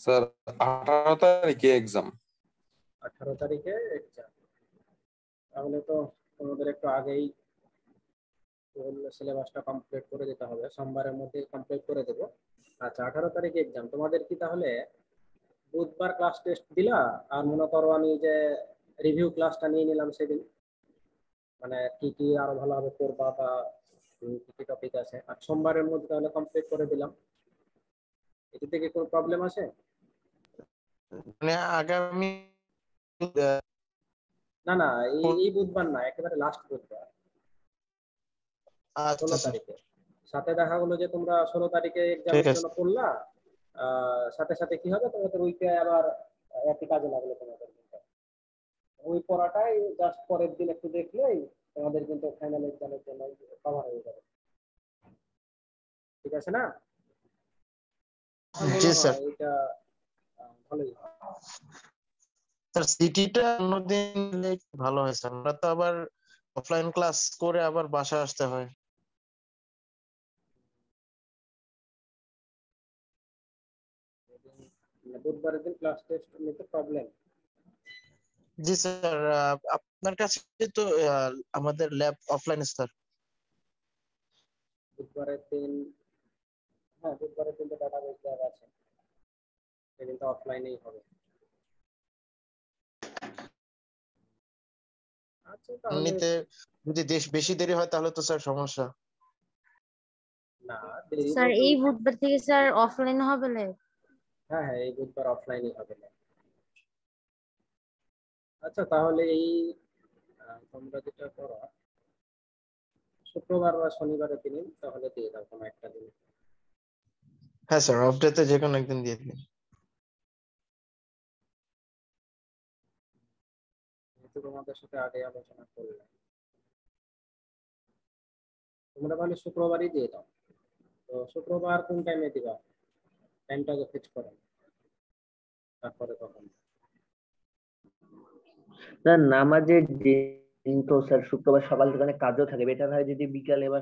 Sir 18 তারিখে exam. 18 তারিখে exam, তাহলে তো তোমাদের একটু আগেই সিলেবাসটা কমপ্লিট করে দিতে হবে, সোমবারের মধ্যে কমপ্লিট করে দেবো। আচ্ছা, 18 তারিখে এক্সাম, তোমাদের কি তাহলে বুধবার ক্লাস টেস্ট দিলা, আর মনে করো আমি যে রিভিউ ক্লাসটা নিয়ে নিলাম সেদিন, মানে কি কি আরো ভালোভাবে করবা বা কি কি টপিক আছে, আর সোমবারের মধ্যে তাহলে কমপ্লিট করে দিলাম, এটি থেকে কোনো প্রবলেম আছে? মানে আগামী না না, এই বুধবার না, একেবারে লাস্ট বুধবার, 16 আচ্ছা তারিখে। সাথে দেখা গেলো যে তোমরা 16 তারিখে ঠিক এক্সামের আছে জন্য পড়লা, সাথে সাথে কি হবে, তোমাদের উইকে আবার একই কাজে লাগলো তোমাদের, ওই পড়াটাই জাস্ট পরের দিন একটু দেখলেই তোমাদের কিন্তু ফাইনাল এক্সামের জন্য কভার হয়ে যাবে। ঠিক আছে না? আমার জি মনে স্যার। হয় এটা ভালোই হয়। স্যার সিটিটা অন্যদিন নিলে একটু ভালো হয় স্যার, আমরা তো আবার অফলাইন ক্লাস করে আবার বাসায় আসতে হয়। বুধবারের দিন ক্লাস টেস্ট নিতে প্রবলেম? জি স্যার, আপনার কাছে তো আমাদের ল্যাব অফলাইন স্যার। বুধবারের দিন, হ্যাঁ বুধবারের দিন তো ডাটাবেস ল্যাব আছে, সেদিন তো অফলাইনেই হবে। আচ্ছা তাহলে, এমনিতে যদি বেশি দেরি হয় তাহলে তো স্যার সমস্যা। না দেরি স্যার বলতে, এই বুধবার থেকে স্যার অফলাইন হবে ল্যাব? হ্যাঁ হ্যাঁ এই বুধবার অফলাইনই হবে না। আচ্ছা তাহলে এই তোমরা যেটা করো শুক্রবার বা শনিবারের দিনে তাহলে দিয়ে দাও কোনো একটা দিন। হ্যাঁ স্যার, অফ ডে তে যে কোনো একদিন দিয়ে দিন। যেহেতু তোমাদের সাথে আগে আলোচনা করলাম, তোমরা তাহলে শুক্রবারই দিয়ে দাও। তো শুক্রবার কোন টাইমে দিবা, টাইমটাকে ফিক্স করো, তারপরে তখন। না নামাজের দিন তো স্যার শুক্রবার সকাল থেকে অনেক কাজও থাকে, বেটার হয় যদি বিকালে বা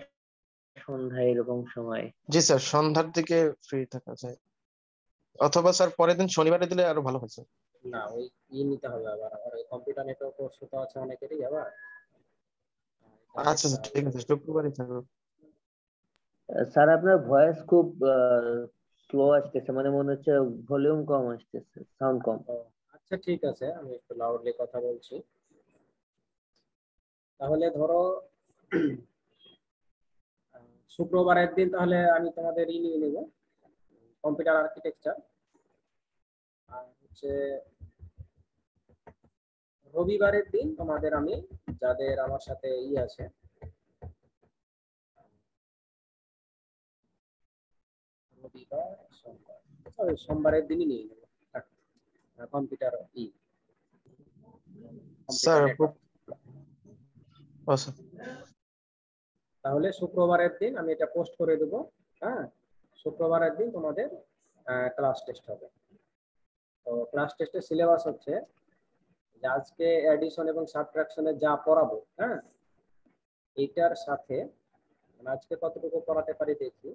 সন্ধ্যায় এরকম সময়। জি স্যার, সন্ধ্যার দিকে ফ্রি থাকা যায়, অথবা স্যার পরের দিন শনিবারে দিলে আরো ভালো হয় স্যার। না ওই নিতে হবে, আবার আবার ওই কম্পিউটার নেটওয়ার্ক কোর্স তো আছে অনেকেরই, আবার এটা আচ্ছা দেখতে স্যার হবে। ঠিক আছে, শুক্রবারই থাকবে। স্যার আপনার ভয়েস খুব স্লো আসতেছে, মানে মনে হচ্ছে ভলিউম কম আসতেছে, সাউন্ড কম। তো আচ্ছা ঠিক আছে, আমি একটু লাউডলি কথা বলছি। তাহলে ধরো শুক্রবারের দিন তাহলে আমি তোমাদের নিয়ে নেব, কম্পিউটার আর্কিটেকচার। আর হচ্ছে রবিবারের দিন তোমাদের আমি, যাদের আমার সাথে আছে, রবিবার সোমবার, ওই সোমবারের দিনই নিয়ে নেবো কম্পিউটার স্যার কম্পিউটার নেটওয়ার্ক। তাহলে শুক্রবারের দিন আমি এটা পোস্ট করে দেবো। হ্যাঁ, শুক্রবারের দিন তোমাদের ক্লাস টেস্ট হবে। তো ক্লাস টেস্টের সিলেবাস হচ্ছে যে আজকে অ্যাডিশন এবং সাবট্রাকশনে যা পড়াবো, হ্যাঁ এইটার সাথে মানে আজকে কতটুকু পড়াতে পারি দেখি।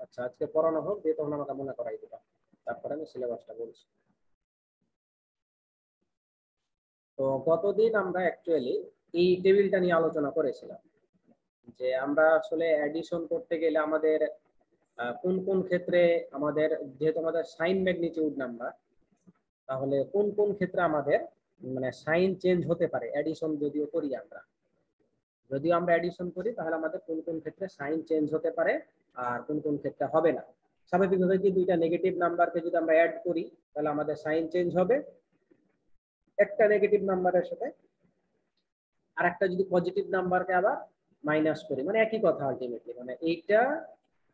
আচ্ছা আজকে পড়ানো হোক, দিয়ে তখন আমাকে মনে করাই দিবা, তারপরে আমি সিলেবাসটা বলছি। তো গতদিন আমরা অ্যাকচুয়ালি এই টেবিলটা নিয়ে আলোচনা করেছিলাম, যে আমরা আসলে অ্যাডিশন করতে গেলে আমাদের কোন কোন ক্ষেত্রে আমাদের, যেহেতু আমাদের সাইন ম্যাগনিটিউড নাম্বার, তাহলে কোন কোন ক্ষেত্রে আমাদের মানে সাইন চেঞ্জ হতে পারে অ্যাডিশন যদিও করি আমরা, যদিও আমরা অ্যাডিশন করি তাহলে আমাদের কোন কোন ক্ষেত্রে সাইন চেঞ্জ হতে পারে আর কোন কোন ক্ষেত্রে হবে না। স্বাভাবিকভাবে কি দুইটা নেগেটিভ নাম্বারকে যদি আমরা অ্যাড করি তাহলে আমাদের সাইন চেঞ্জ হবে একটা নেগেটিভ নাম্বারের সাথে, আর একটা যদি পজিটিভ নাম্বারকে আবার মাইনাস করি, মানে একই কথা আলটিমেটলি, মানে এইটা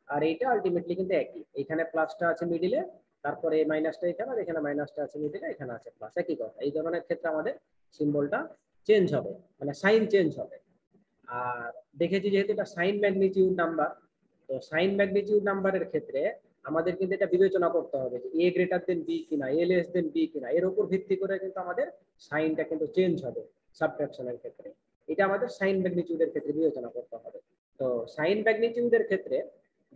আর এইটা আলটিমেটলি কিন্তু একই। এখানে প্লাসটা আছে মিডিলে, তারপরে এই মাইনাসটা এখানে, আর এখানে মাইনাসটা আছে মিডিলে, এখানে আছে প্লাস, একই কথা। এই ধরনের ক্ষেত্রে আমাদের সিম্বলটা চেঞ্জ হবে, মানে সাইন চেঞ্জ হবে। আর দেখেছি যেহেতু এটা সাইন ম্যাগনিটিউড নাম্বার, তো সাইন ম্যাগনিটিউড নাম্বারের ক্ষেত্রে আমাদের কিন্তু এটা বিবেচনা করতে হবে যে এ গ্রেটার দেন বি কিনা, এ লেস দেন বি কিনা, এর উপর ভিত্তি করে কিন্তু আমাদের সাইনটা কিন্তু চেঞ্জ হবে সাবট্রাকশনের ক্ষেত্রে। এটা আমাদের সাইন ম্যাগনিটিউডের ক্ষেত্রে বিবেচনা করতে হবে। তো সাইন ম্যাগনিটিউডের ক্ষেত্রে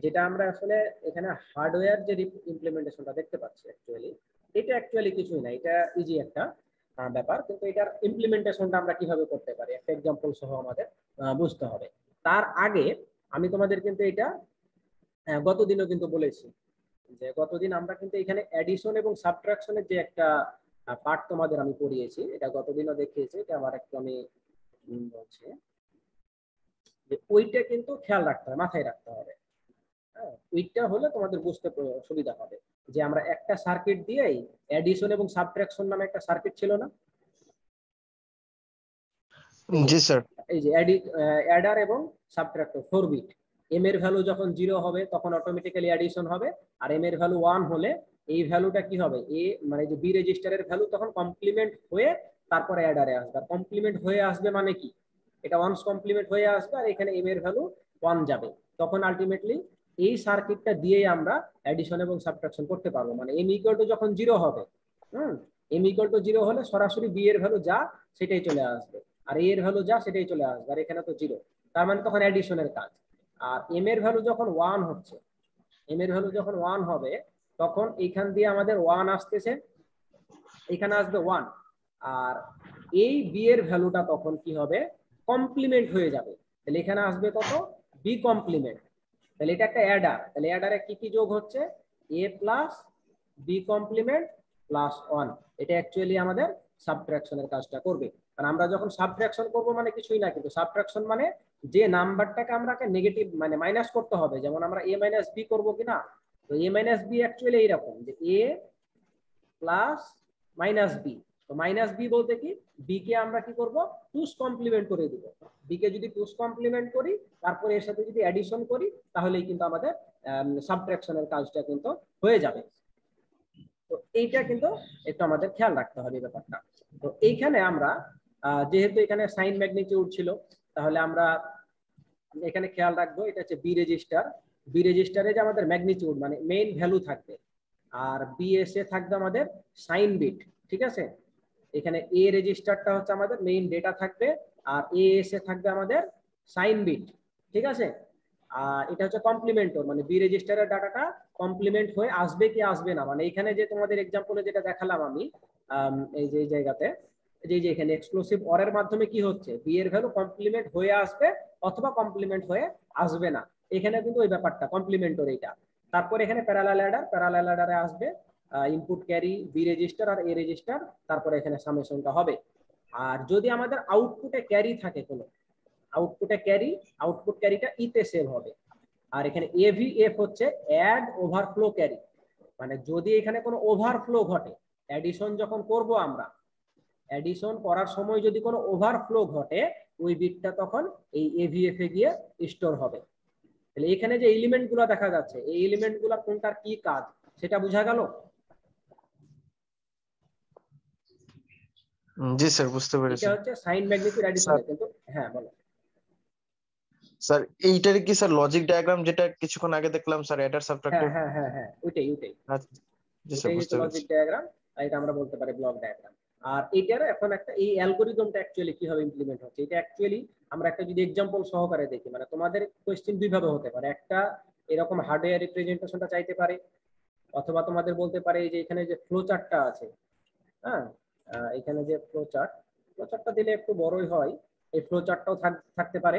যেটা আমরা আসলে এখানে হার্ডওয়্যার যে ইমপ্লিমেন্টেশনটা দেখতে পাচ্ছি অ্যাকচুয়ালি, এটা অ্যাকচুয়ালি কিছুই না, এটা ইজি একটা ব্যাপার, কিন্তু এটার ইমপ্লিমেন্টেশনটা আমরা কিভাবে করতে পারি একটা এক্সাম্পল সহ আমাদের বুঝতে হবে। তার আগে আমি তোমাদের কিন্তু এটা গতদিনও কিন্তু বলেছি যে গতদিন আমরা কিন্তু এখানে অ্যাডিশন এবং সাবট্রাকশনের যে একটা পার্ট তোমাদের আমি পড়িয়েছি, এটা গতদিনও দেখিয়েছি, এটা আবার একটু আমি বলছি যে ওইটা কিন্তু খেয়াল রাখতে হবে, মাথায় রাখতে হবে। হ্যাঁ, ওইটা হলে তোমাদের বুঝতে সুবিধা হবে যে আমরা একটা সার্কিট দিয়েই অ্যাডিশন এবং সাবট্রাকশন নামে একটা সার্কিট ছিল না? জি স্যার। এই যে অ্যাডার এবং সাবট্রাক্টর 4 বিট, এম এর ভ্যালু যখন 0 হবে তখন অটোমেটিক্যালি অ্যাডিশন হবে, আর এম এর ভ্যালু 1 হলে এই ভ্যালুটা কি হবে, এ মানে যে বি রেজিস্টারের ভ্যালু তখন কমপ্লিমেন্ট হয়ে তারপরে অ্যাডারে আসবে। আর কমপ্লিমেন্ট হয়ে আসবে মানে কি, এটা ওয়ান্স কমপ্লিমেন্ট হয়ে আসবে আর এখানে এম এর ভ্যালু 1 যাবে, তখন আলটিমেটলি এই সার্কিটটা দিয়েই আমরা অ্যাডিশন এবং সাবট্রাকশন করতে পারবো। মানে এম ইকুয়াল টু যখন 0 হবে, এম ইকুয়াল টু 0 হলে সরাসরি বি এর ভ্যালু যা সেটাই চলে আসবে, আর এ এর ভ্যালু যা সেটাই চলে আসবে, আর এখানে তো 0, তার মানে তখন অ্যাডিশনের কাজ। আর এম এর ভ্যালু যখন 1 হচ্ছে, এম এর ভ্যালু যখন 1 হবে তখন এইখান দিয়ে আমাদের 1 আসতেছে, এখানে আসবে 1, আর এই বি এর ভ্যালুটা তখন কি হবে, কমপ্লিমেন্ট হয়ে যাবে, তাহলে এখানে আসবে কত, বি কমপ্লিমেন্ট। তাহলে এটা একটা অ্যাডার, তাহলে অ্যাডারে কি কি যোগ হচ্ছে, এ প্লাস বি কমপ্লিমেন্ট প্লাস 1, এটা অ্যাকচুয়ালি আমাদের সাবট্রাকশনের কাজটা করবে। কারণ আমরা যখন সাবট্রাকশন করব মানে কিছুই না, কিন্তু সাবট্রাকশন মানে যে নাম্বারটাকে আমরা নেগেটিভ মানে মাইনাস করতে হবে, যেমন আমরা এ মাইনাস বি করবো কিনা, তো এ মাইনাস বি অ্যাকচুয়ালি এইরকম যে এ প্লাস মাইনাস বি, তো মাইনাস বি বলতে কি, বি কে আমরা কি করব, টুস কমপ্লিমেন্ট করে দিব, বি কে যদি টুস কমপ্লিমেন্ট করি তারপরে এর সাথে যদি অ্যাডিশন করি তাহলেই কিন্তু আমাদের সাবট্রাকশনের কাজটা কিন্তু হয়ে যাবে। তো এইটা কিন্তু একটু আমাদের খেয়াল রাখতে হবে ব্যাপারটা। তো এইখানে আমরা যেহেতু এখানে সাইন ম্যাগনিটিউড ছিল, তাহলে আমরা এখানে খেয়াল রাখবো এটা হচ্ছে বি রেজিস্টার, বি রেজিস্টারে যে আমাদের ম্যাগনিটিউড মানে মেইন ভ্যালু থাকবে, আর বিএস এ থাকবে আমাদের সাইন বিট, ঠিক আছে। এখানে এ রেজিস্টারটা হচ্ছে আমাদের মেইন ডেটা থাকবে, আর এএস এ থাকবে আমাদের সাইন বিট, ঠিক আছে। আর এটা হচ্ছে কমপ্লিমেন্টর, মানে বি রেজিস্টারের ডাটাটা কমপ্লিমেন্ট হয়ে আসবে কি আসবে না, মানে এখানে যে তোমাদের এক্সাম্পলে যেটা দেখালাম আমি এই যে জায়গাতে, যে এখানে এক্সক্লুসিভ অর এর মাধ্যমে কি হচ্ছে, বি এর ভ্যালু কমপ্লিমেন্ট হয়ে আসবে অথবা কমপ্লিমেন্ট হয়ে আসবে না, এখানে কিন্তু ওই ব্যাপারটা কমপ্লিমেন্টর এইটা। তারপর এখানে প্যারালাল অ্যাডার, প্যারালাল অ্যাডারে আসবে ইনপুট ক্যারি বি রেজিস্টার আর এ রেজিস্টার, তারপরে এখানে সামেশনটা হবে। আর যদি আমাদের আউটপুটে ক্যারি থাকে, কোনো আউটপুটে ক্যারি, আউটপুট ক্যারিটা ইতে সেভ হবে। আর এখানে এভিএফ হচ্ছে অ্যাড ওভারফ্লো ক্যারি, মানে যদি এখানে কোনো ওভারফ্লো ঘটে, অ্যাডিশন যখন করব আমরা, অ্যাডিশন করার সময় যদি কোনো ওভারফ্লো ঘটে, ওই বিটটা তখন এই এভিএফ এ গিয়ে স্টোর হবে। তাহলে এখানে যে এলিমেন্ট গুলো দেখা যাচ্ছে, এই এলিমেন্ট গুলো কোনটার কি কাজ সেটা বোঝা গেল? জি স্যার, বুঝতে পেরেছি। এটা হচ্ছে সাইন ম্যাগনিটিউড অ্যাডিশন, কিন্তু হ্যাঁ বলো স্যার এইটার কি স্যার লজিক ডায়াগ্রাম যেটা কিছুক্ষণ আগে দেখলাম স্যার, অ্যাডার হ্যাঁ সাবট্রাক্টর? হ্যাঁ হ্যাঁ হ্যাঁ ওইটাই ওইটাই জি স্যার, এটাই বুঝতে হচ্ছে পেরেছি। লজিক ডায়াগ্রাম, আর এটা আমরা বলতে পারি ব্লক ডায়াগ্রাম। আর এটার এখন একটা এই অ্যালগরিদমটা অ্যাকচুয়ালি কিভাবে ইমপ্লিমেন্ট হচ্ছে, এটা অ্যাকচুয়ালি আমরা একটা যদি এক্সাম্পল সহকারে দেখি, মানে তোমাদের কোয়েশ্চেন দুই ভাবে হতে পারে, একটা এরকম হার্ডওয়্যার রিপ্রেজেন্টেশনটা চাইতে পারে, অথবা তোমাদের বলতে পারে যে এখানে যে ফ্লো চার্টটা আছে, হ্যাঁ এখানে যে ফ্লো চার্টটা দিলে একটু বড়ই হয়, এই ফ্লো চার্টটাও থাকতে পারে,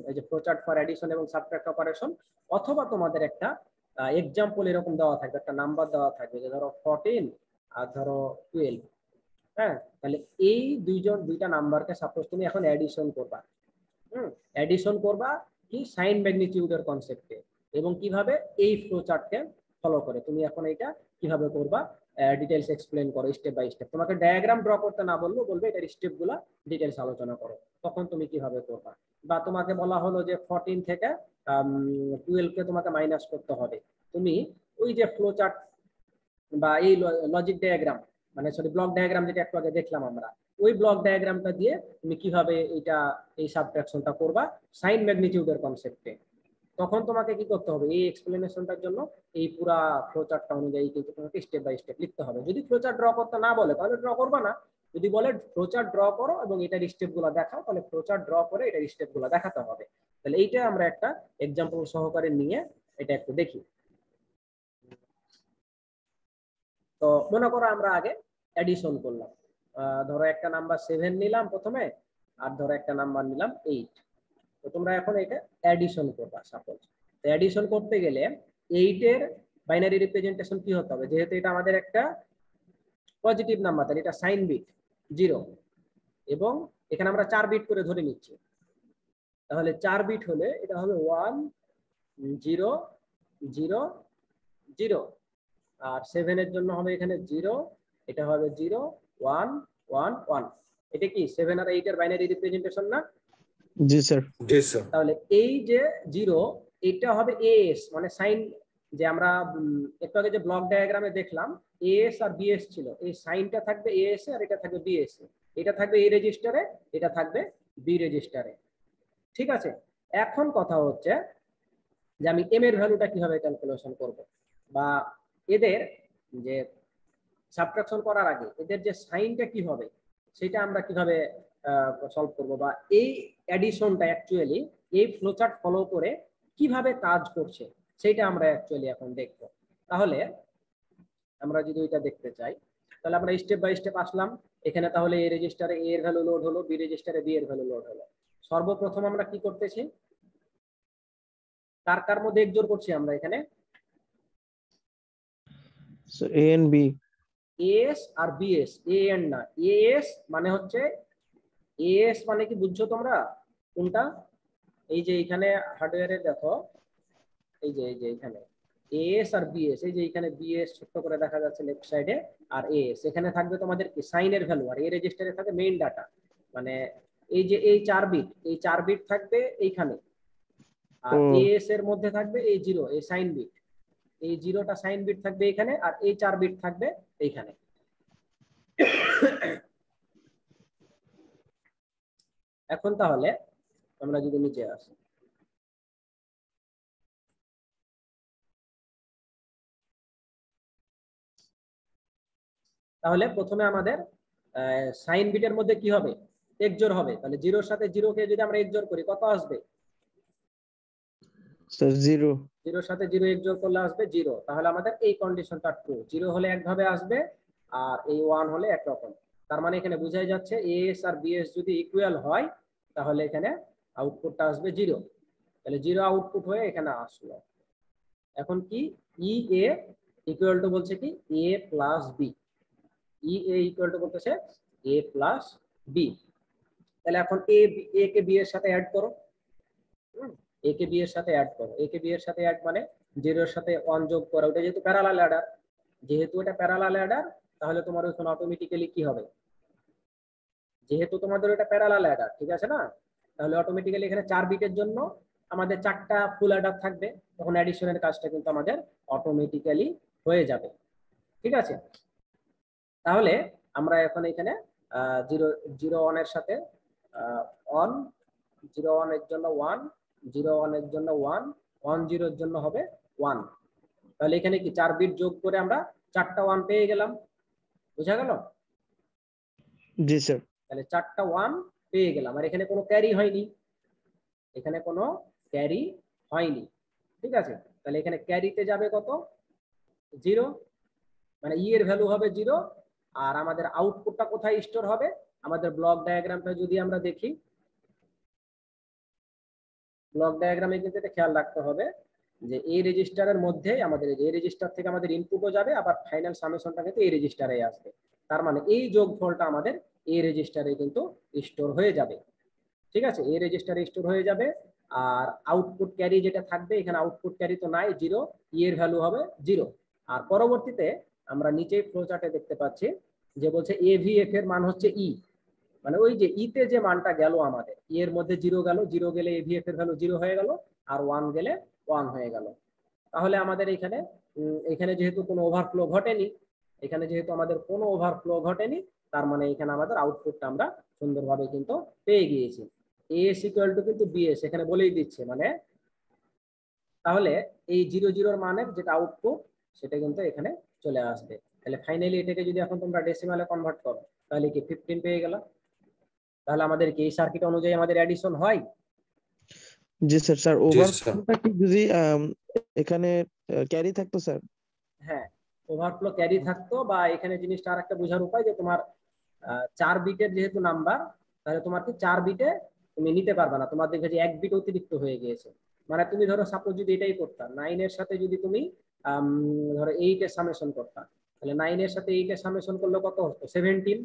এই যে ফ্লো চার্ট ফর অ্যাডিশন এবং সাবট্রাক্ট অপারেশন, অথবা তোমাদের একটা এক্সাম্পল এরকম দেওয়া থাকবে, একটা নাম্বার দেওয়া থাকবে যে ধরো 14 আর ধরো 12, হ্যাঁ তাহলে এই দুইটা নাম্বারকে সাপোজ তুমি এখন অ্যাডিশন করবা, অ্যাডিশন করবা কি সাইন ম্যাগনিটিউডের কনসেপ্টে, এবং কিভাবে এই ফ্লো চার্টকে ফলো করে তুমি এখন এটা কিভাবে করবা ডিটেইলস এক্সপ্লেন করো স্টেপ বাই স্টেপ। তোমাকে ডায়াগ্রাম ড্র করতে না বললেও বলবে এটার স্টেপগুলো ডিটেইলস আলোচনা করো, তখন তুমি কিভাবে করবা। বা তোমাকে বলা হলো যে 14 থেকে 12 কে তোমাকে মাইনাস করতে হবে, তুমি ওই যে ফ্লো চার্ট বা এই লজিক ডায়াগ্রাম মানে সরি ব্লক ডায়াগ্রাম যেটা একটু আগে দেখলাম আমরা, ওই ব্লক ডায়াগ্রামটা দিয়ে তুমি কিভাবে এটা এই সাবট্রাকশনটা করবা সাইন ম্যাগনিটিউডের কনসেপ্টে, তখন তোমাকে কি করতে হবে, এই এক্সপ্লেনেশনটার জন্য এই পুরা ফ্লোচার্টটা অনুযায়ী কিন্তু তোমাকে স্টেপ বাই স্টেপ লিখতে হবে। যদি ফ্লোচার্ট ড্র করতে না বলে তাহলে ড্র করবা না, যদি বলে ফ্লোচার্ট ড্র করো এবং এটার স্টেপগুলো দেখাও, তাহলে ফ্লোচার্ট ড্র করে এটার স্টেপগুলো দেখাতে হবে। তাহলে এইটা আমরা একটা এক্সাম্পল সহকারে নিয়ে এটা একটু দেখি। তো মনে করো আমরা আগে অ্যাডিশন করলাম, ধরো একটা নাম্বার 7 নিলাম প্রথমে, আর ধরো একটা নাম্বার নিলাম 8। তো তোমরা এখন এটা অ্যাডিশন করবা সাপোজ। তো অ্যাডিশন করতে গেলে 8 এর বাইনারি রিপ্রেজেন্টেশন কি হতে হবে, যেহেতু এটা আমাদের একটা পজিটিভ নাম্বার তাহলে এটা সাইন বিট 0, এবং এখানে আমরা 4 বিট করে ধরে নিচ্ছি, তাহলে 4 বিট হলে এটা হবে 1 0 0 0, আর 7 এর জন্য হবে এখানে 0, এটা হবে 0 1 1 1। এটা কি 7 আর 8 এর বাইনারি রিপ্রেজেন্টেশন না? জি স্যার। জি স্যার। তাহলে এই যে 0 এটা হবে এএস, মানে সাইন, যে আমরা একটু আগে যে ব্লক ডায়াগ্রামে দেখলাম এএস আর বিএস ছিল, এই সাইনটা থাকবে এএস এ আর এটা থাকবে বিএস এ, এটা থাকবে এ রেজিস্টারে, এটা থাকবে বি রেজিস্টারে। ঠিক আছে, এখন কথা হচ্ছে যে আমি এম এর ভ্যালুটা কিভাবে ক্যালকুলেশন করব, বা এদের যে সাবট্রাকশন করার আগে এদের যে সাইনটা কি হবে সেটা আমরা কিভাবে সলভ করব, বা এই অ্যাডিশনটা অ্যাকচুয়ালি এই ফ্লোচার্ট ফলো করে কিভাবে কাজ করছে সেটা আমরা অ্যাকচুয়ালি এখন দেখব। তাহলে আমরা যদি এটা দেখতে চাই তাহলে আমরা স্টেপ বাই স্টেপ আসলাম এখানে। তাহলে এ রেজিস্টারে এ এর ভ্যালু লোড হলো, বি রেজিস্টারে বি এর ভ্যালু লোড হলো। সর্বপ্রথম আমরা কি করতেছি, কার কার মধ্যে এক্সজোর করছি আমরা এখানে, so A and B. S আর বিএস, এ এন্ড না, এএস মানে হচ্ছে, এএস মানে কি বুঝছো তোমরা কোনটা? এই যে এখানে হার্ডওয়্যারে দেখো, এই যে এখানে এএস আর বিএস, এই যে এখানে বিএস ছোট করে দেখা যাচ্ছে লেফট সাইডে, আর এএস এখানে থাকবে তোমাদের কি সাইনের ভ্যালু, আর এ রেজিস্টারে থাকবে মেইন ডাটা। মানে এই যে এই 4 বিট, এই 4 বিট থাকবে এইখানে, আর এএস এর মধ্যে থাকবে এই 0, এই সাইন বিট, এই 0টা সাইন বিট থাকবে এখানে, আর এই 4 বিট থাকবে এইখানে। এখন তাহলে আমরা যদি নিচে আসি, তাহলে প্রথমে আমাদের সাইন বিটের মধ্যে কি হবে, এক্সজোর হবে। তাহলে 0 এর সাথে 0 কে যদি আমরা এক্সজোর করি কত আসবে? স্যার 0। 0 এর সাথে 0 এক্সজোর করলে আসবে 0। তাহলে আমাদের এই কন্ডিশনটা ট্রু, 0 হলে একভাবে আসবে আর এই 1 হলে একরকম। তার মানে এখানে বোঝাই যাচ্ছে এএস আর বিএস যদি ইকুয়াল হয় তাহলে এখানে আউটপুটটা আসবে 0। তাহলে 0 আউটপুট হয়ে এখানে আসলো। এখন কি ই এ ইকুয়াল টু বলছে কি এ প্লাস বি, ই এ ইকুয়াল টু বলতেছে এ প্লাস বি। তাহলে এখন এ কে বি এর সাথে অ্যাড করো, এ কে বি এর সাথে অ্যাড করো, এ কে বি এর সাথে অ্যাড মানে 0 এর সাথে 1 যোগ করো, ওটা যেহেতু প্যারালাল অ্যাডার, যেহেতু এটা প্যারালাল অ্যাডার তাহলে তোমার ওখানে অটোমেটিক্যালি কি হবে, যেহেতু তোমাদের এটা প্যারালাল অ্যাডার, ঠিক আছে না, তাহলে অটোমেটিক্যালি এখানে 4 বিটের জন্য আমাদের 4টা ফুল অ্যাডার থাকবে, তখন অ্যাডিশনের কাজটা কিন্তু আমাদের অটোমেটিক্যালি হয়ে যাবে। ঠিক আছে, তাহলে আমরা এখন এখানে 0 0 1 এর সাথে 1, 0 1 এর জন্য 1, 0 1 এর জন্য 1, 1 0 এর জন্য হবে 1। তাহলে এখানে কি 4 বিট যোগ করে আমরা 4টা 1 পেয়ে গেলাম, বুঝা গেল? জি স্যার। তাহলে 4টা 1 পেয়ে গেলাম, আর এখানে কোনো ক্যারি হয়নি, এখানে কোনো ক্যারি হয়নি। ঠিক আছে, তাহলে এখানে ক্যারিতে যাবে কত, 0, মানে ই এর ভ্যালু হবে 0। আর আমাদের আউটপুটটা কোথায় স্টোর হবে, আমাদের ব্লক ডায়াগ্রামটা যদি আমরা দেখি, ব্লক ডায়াগ্রামে কিন্তু এটা খেয়াল রাখতে হবে যে এই রেজিস্টারের মধ্যে আমাদের এই রেজিস্টার থেকে আমাদের ইনপুটও যাবে, আবার ফাইনাল সামেশনটা কিন্তু এই রেজিস্টারে আসবে। তার মানে এই যোগফলটা আমাদের এই রেজিস্টারে কিন্তু স্টোর হয়ে যাবে। ঠিক আছে, এই রেজিস্টারে স্টোর হয়ে যাবে। আর আউটপুট ক্যারি যেটা থাকবে, এখানে আউটপুট ক্যারি তো নাই, 0, ই এর ভ্যালু হবে 0। আর পরবর্তীতে আমরা নিচেই ফ্লো চার্টে দেখতে পাচ্ছি যে বলছে এভিএফ এর মান হচ্ছে ই, মানে ওই যে ইতে যে মানটা গেল আমাদের, ই এর মধ্যে 0 গেল, 0 গেলে এভিএফ এর ভ্যালু 0 হয়ে গেল, আর 1 গেলে 1 হয়ে গেল। তাহলে আমাদের এখানে এখানে যেহেতু কোনো ওভারফ্লো ঘটেনি, এখানে যেহেতু আমাদের কোনো ওভারফ্লো ঘটেনি, তার মানে এখানে আমাদের আউটপুটটা আমরা সুন্দরভাবে কিন্তু পেয়ে গিয়েছি। এস ইকুয়াল টু কিন্তু বিএস এখানে বলেই দিচ্ছে, মানে তাহলে এই 0 0 মানের যেটা আউটপুট সেটা কিন্তু এখানে চলে আসবে। তাহলে ফাইনালি এটাকে যদি এখন তোমরা ডেসিমালে কনভার্ট করো তাহলে কি 15 পেয়ে গেল। তাহলে আমাদের কি এই সার্কিট অনুযায়ী আমাদের অ্যাডিশন হয়? জি স্যার। স্যার জি স্যার। ওভারফ্লোটা কি যদি এখানে ক্যারি থাকতো স্যার? হ্যাঁ, ওভারফ্লো ক্যারি থাকতো, বা এখানে জিনিসটা আর একটা বোঝার উপায় যে তোমার 4 বিটের যেহেতু নাম্বার, তাহলে তোমার কি 4 বিটে তুমি নিতে পারবে না, তোমার দেখবে যে 1 বিট অতিরিক্ত হয়ে গিয়েছে। মানে তুমি ধরো সাপোজ যদি এটাই করতা, 9 এর সাথে যদি তুমি ধরো 8 এর সামেশন করতা, তাহলে 9 এর সাথে 8 এর সামেশন করলে কত হতো? 17।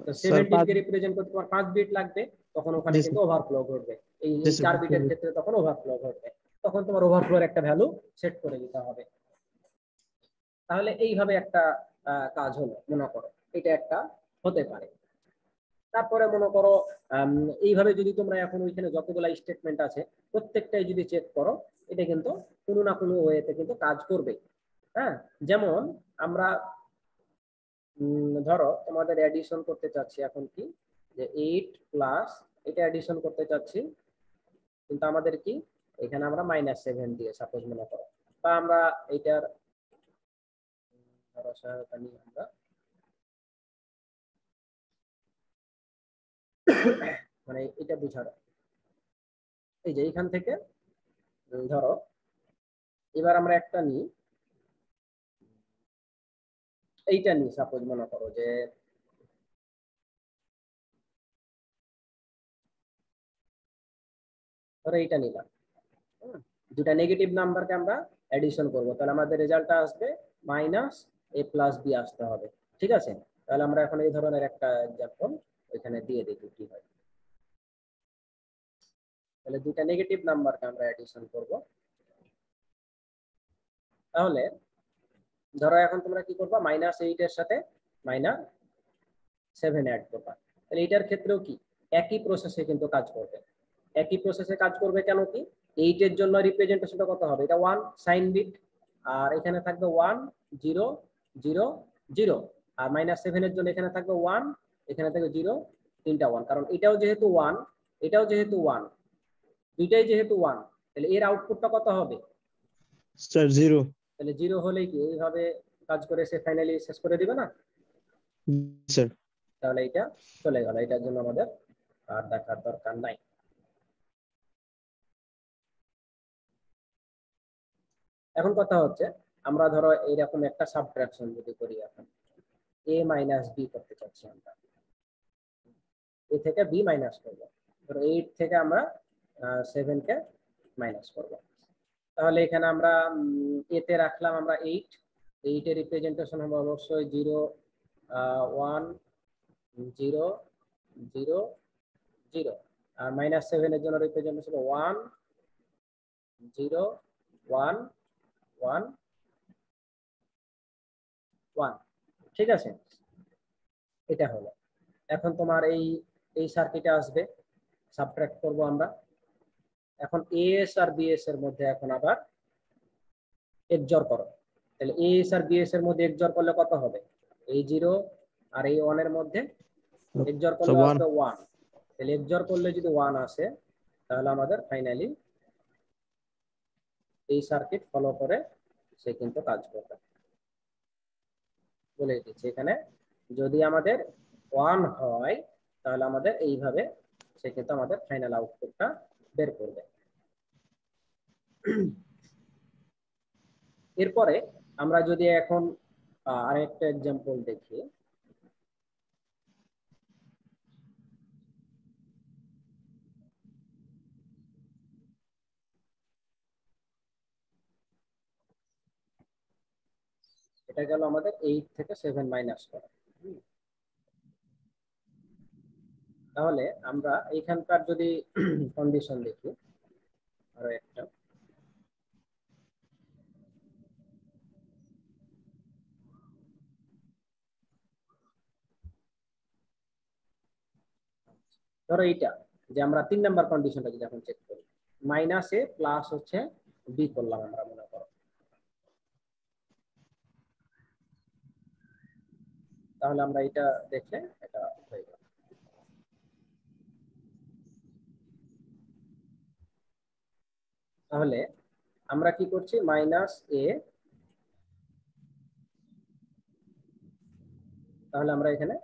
তো স্যার 17 কে রিপ্রেজেন্ট করতে তোমার 5 বিট লাগবে, তখন ওখানে জি কিন্তু স্যার। ওভারফ্লো ঘটবে। এই জি এই স্যার 4 বিটের ক্ষেত্রে তখন ওভারফ্লো ঘটবে, তখন তোমার ওভারফ্লোর একটা ভ্যালু সেট করে দিতে হবে। তাহলে এইভাবে একটা কাজ হলো, মনে করো এটা একটা হতে পারে। তারপরে মনে করো এইভাবে যদি তোমরা এখন ওইখানে যতগুলা স্টেটমেন্ট আছে প্রত্যেকটাই যদি চেক করো, এটা কিন্তু কোনো না কোনো ওয়েতে কিন্তু কাজ করবে। হ্যাঁ, যেমন আমরা ধরো তোমাদের অ্যাডিশন করতে চাচ্ছি, এখন কি যে 8 প্লাস এটা অ্যাডিশন করতে চাচ্ছি, কিন্তু আমাদের কি এখানে আমরা -7 দিয়ে সাপোজ মনে করো, বা আমরা এটার ধরো সহায়তা নিয়ে আমরা মানে এটা বুঝার, এই যে এইখান থেকে ধরো এবার আমরা একটা নিই, এইটা নিই সাপোজ মনে করো যে ধরো এইটা নিলাম। দুটা নেগেটিভ নাম্বারকে আমরা অ্যাডিশন করব, তাহলে আমাদের রেজাল্টটা আসবে -a+b আসতে হবে। ঠিক আছে, তাহলে আমরা এখন এই ধরনের একটা এক্সাম্পল এখানে দিয়ে দেখি কি হয়। তাহলে দুটা নেগেটিভ নাম্বারকে আমরা অ্যাডিশন করব। তাহলে ধরো এখন তোমরা কি করবা, -8 এর সাথে -7 অ্যাড করবা। তাহলে এটার ক্ষেত্রেও কি একই প্রসেসে কিন্তু কাজ করবে। একই প্রসেসে কাজ করবে কেন কি, 8 এর জন্য রিপ্রেজেন্টেশনটা কত হবে? এটা 1 সাইন বিট, আর এখানে থাকবে 1 0 0 0, আর -7 এর জন্য এখানে থাকবে 1, এখানে থাকবে 0, তিনটা 1, কারণ এটাও যেহেতু 1, এটাও যেহেতু 1, দুইটাই যেহেতু 1, তাহলে এর আউটপুটটা কত হবে? স্যার 0। তাহলে 0 হলেই কি এইভাবে কাজ করে সে ফাইনালি শেষ করে দিবে না? স্যার তাহলে এটা চলে গেল, এটার জন্য আমাদের আর দেখার দরকার নাই। এখন কথা হচ্ছে, আমরা ধরো এইরকম একটা সাবট্রাকশন যদি করি, এখন a - b করতে চাচ্ছি আমরা, a থেকে b মাইনাস করবো। ধরো 8 থেকে আমরা 7 কে মাইনাস করব। তাহলে এখানে আমরা a তে রাখলাম আমরা 8, 8 এর রিপ্রেজেন্টেশন হবে অবশ্যই 0 1 0 0 0, আর -7 এর জন্য রিপ্রেজেন্টেশন হবে 1 0 1 1 1। ঠিক আছে, এটা হলো। এখন তোমার এই এই সার্কিটে আসবে, সাবট্রাক্ট করব আমরা। এখন এএস আর বিএস এর মধ্যে এখন আবার এক্সজর করো। তাহলে এএস আর বিএস এর মধ্যে এক্সজর করলে কত হবে? এই 0 আর এই 1 এর মধ্যে এক্সজর করলে আসবে 1। তাহলে এক্সজর করলে যদি 1 আসে, তাহলে আমাদের ফাইনালি এই সার্কিট ফলো করে সে কিন্তু কাজ করবে। বলে দিচ্ছি, এখানে যদি আমাদের 1 হয়, তাহলে আমাদের এইভাবে সে কিন্তু আমাদের ফাইনাল আউটপুটটা বের করবে। এরপরে আমরা যদি এখন আরেকটা এক্সাম্পল দেখি, এটা গেল আমাদের 8 থেকে 7 মাইনাস করা। তাহলে আমরা এইখানকার যদি কন্ডিশন দেখি, আরো একটা, ধরো এইটা যে আমরা 3 নাম্বার কন্ডিশনটা যদি এখন চেক করি, -a প্লাস হচ্ছে b করলাম আমরা মনে করো, তাহলে আমরা এটা দেখলে এটা হয়ে গেল। তাহলে আমরা কি করছি, -a, তাহলে আমরা এখানে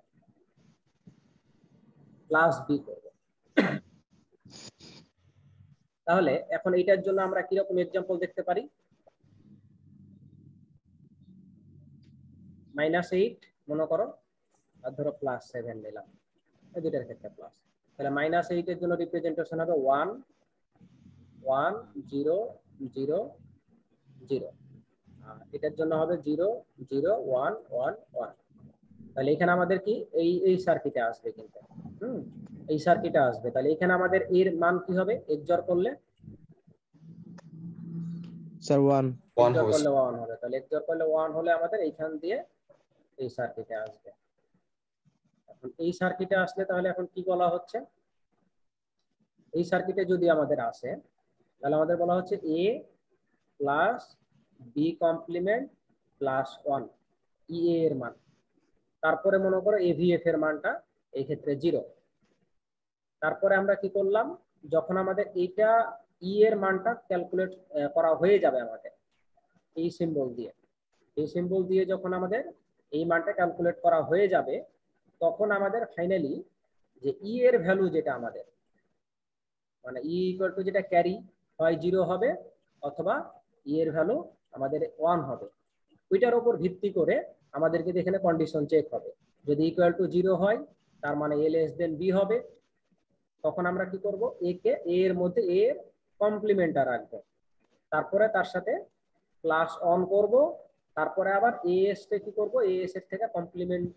+b করব। তাহলে এখন এটার জন্য আমরা কিরকম এক্সাম্পল দেখতে পারি? -8 মনে করো, আর ধরো +7 নিলাম, এই দুটার ক্ষেত্রে প্লাস। তাহলে -8 এর জন্য রিপ্রেজেন্টেশন হবে 1 1 0 0 0, আর এটার জন্য হবে 0 0 1 1 1। তাহলে এখানে আমাদের কি এই সার্কিটে আসবে কিন্তু, এই সার্কিটে আসবে। তাহলে এখানে আমাদের এর মান কি হবে XOR করলে? স্যার 1 1 XOR হবে করলে 1 হবে। তাহলে XOR করলে 1 হলে আমাদের এইখান দিয়ে এই সার্কিটে আসবে। এখন এই সার্কিটে আসলে তাহলে এখন কি বলা হচ্ছে? এই সার্কিটে যদি আমাদের আসে তাহলে আমাদের বলা হচ্ছে a plus B complement plus 1 EA এর মান। তারপরে মনে করো AVF এর মানটা এই ক্ষেত্রে 0। তারপরে আমরা কি করলাম, যখন আমাদের এইটা E এর মানটা ক্যালকুলেট করা হয়ে যাবে আমাদের এই সিম্বল দিয়ে যখন আমাদের এই মানটা ক্যালকুলেট করা হয়ে যাবে, তখন আমাদের ফাইনালি যে E এর ভ্যালু যেটা আমাদের মানে E ইকুয়াল টু যেটা ক্যারি হয় 0 হবে, অথবা E এর ভ্যালু আমাদের 1 হবে। ওইটার উপর ভিত্তি করে আমাদেরকে এখানে কন্ডিশন চেক হবে। যদি ইকুয়াল টু 0 হয় তার মানে A লেস দেন B হবে। তখন আমরা কি করব, A কে A এর মধ্যে A এর কমপ্লিমেন্টটা রাখবো, তারপরে তার সাথে প্লাস অন করব, তারপরে আবার AS কে কি করব, AS এর থেকে কমপ্লিমেন্ট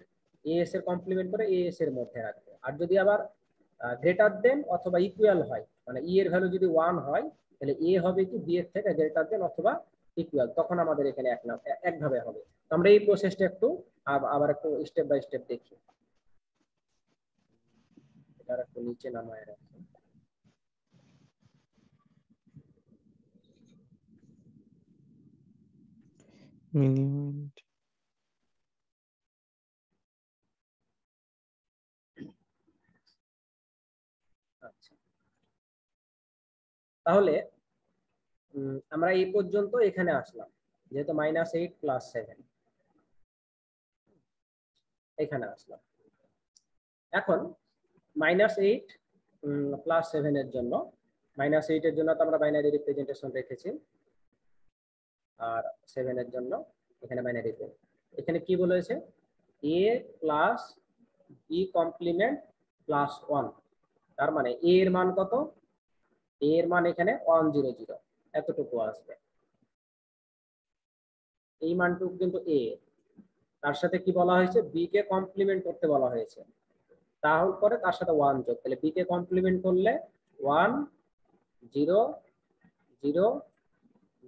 AS এর কমপ্লিমেন্ট করে AS এর মধ্যে রাখবো। আর যদি আবার গ্রেটার দেন অথবা ইকুয়াল হয়, মানে E এর ভ্যালু যদি 1 হয় তাহলে A হবে কি B এর থেকে গ্রেটার দেন অথবা ইকুয়াল, তখন আমাদের এখানে একভাবে হবে। আমরা এই প্রসেসটা একটু আবার একটু স্টেপ বাই স্টেপ দেখি। এটা একটু নিচে নামায় রাখি। মিনিমাম আচ্ছা, তাহলে আমরা এই পর্যন্ত এখানে আসলাম, যেহেতু -8 + 7 এখানে আসলাম। এখন -8 + 7 এর জন্য, -8 এর জন্য তো আমরা বাইনারি রিপ্রেজেন্টেশন রেখেছি, আর 7 এর জন্য এখানে বাইনারি। এখানে কি বলেছে, A plus B complement plus 1, তার মানে A এর মান কত? A এর মান এখানে 100, এতটুকু আসবে। এই মানটুকু কিন্তু A, তার সাথে কি বলা হয়েছে, B কে কমপ্লিমেন্ট করতে বলা হয়েছে, তাহলে পরে তার সাথে 1 যোগ। তাহলে B কে কমপ্লিমেন্ট করলে 1 0 0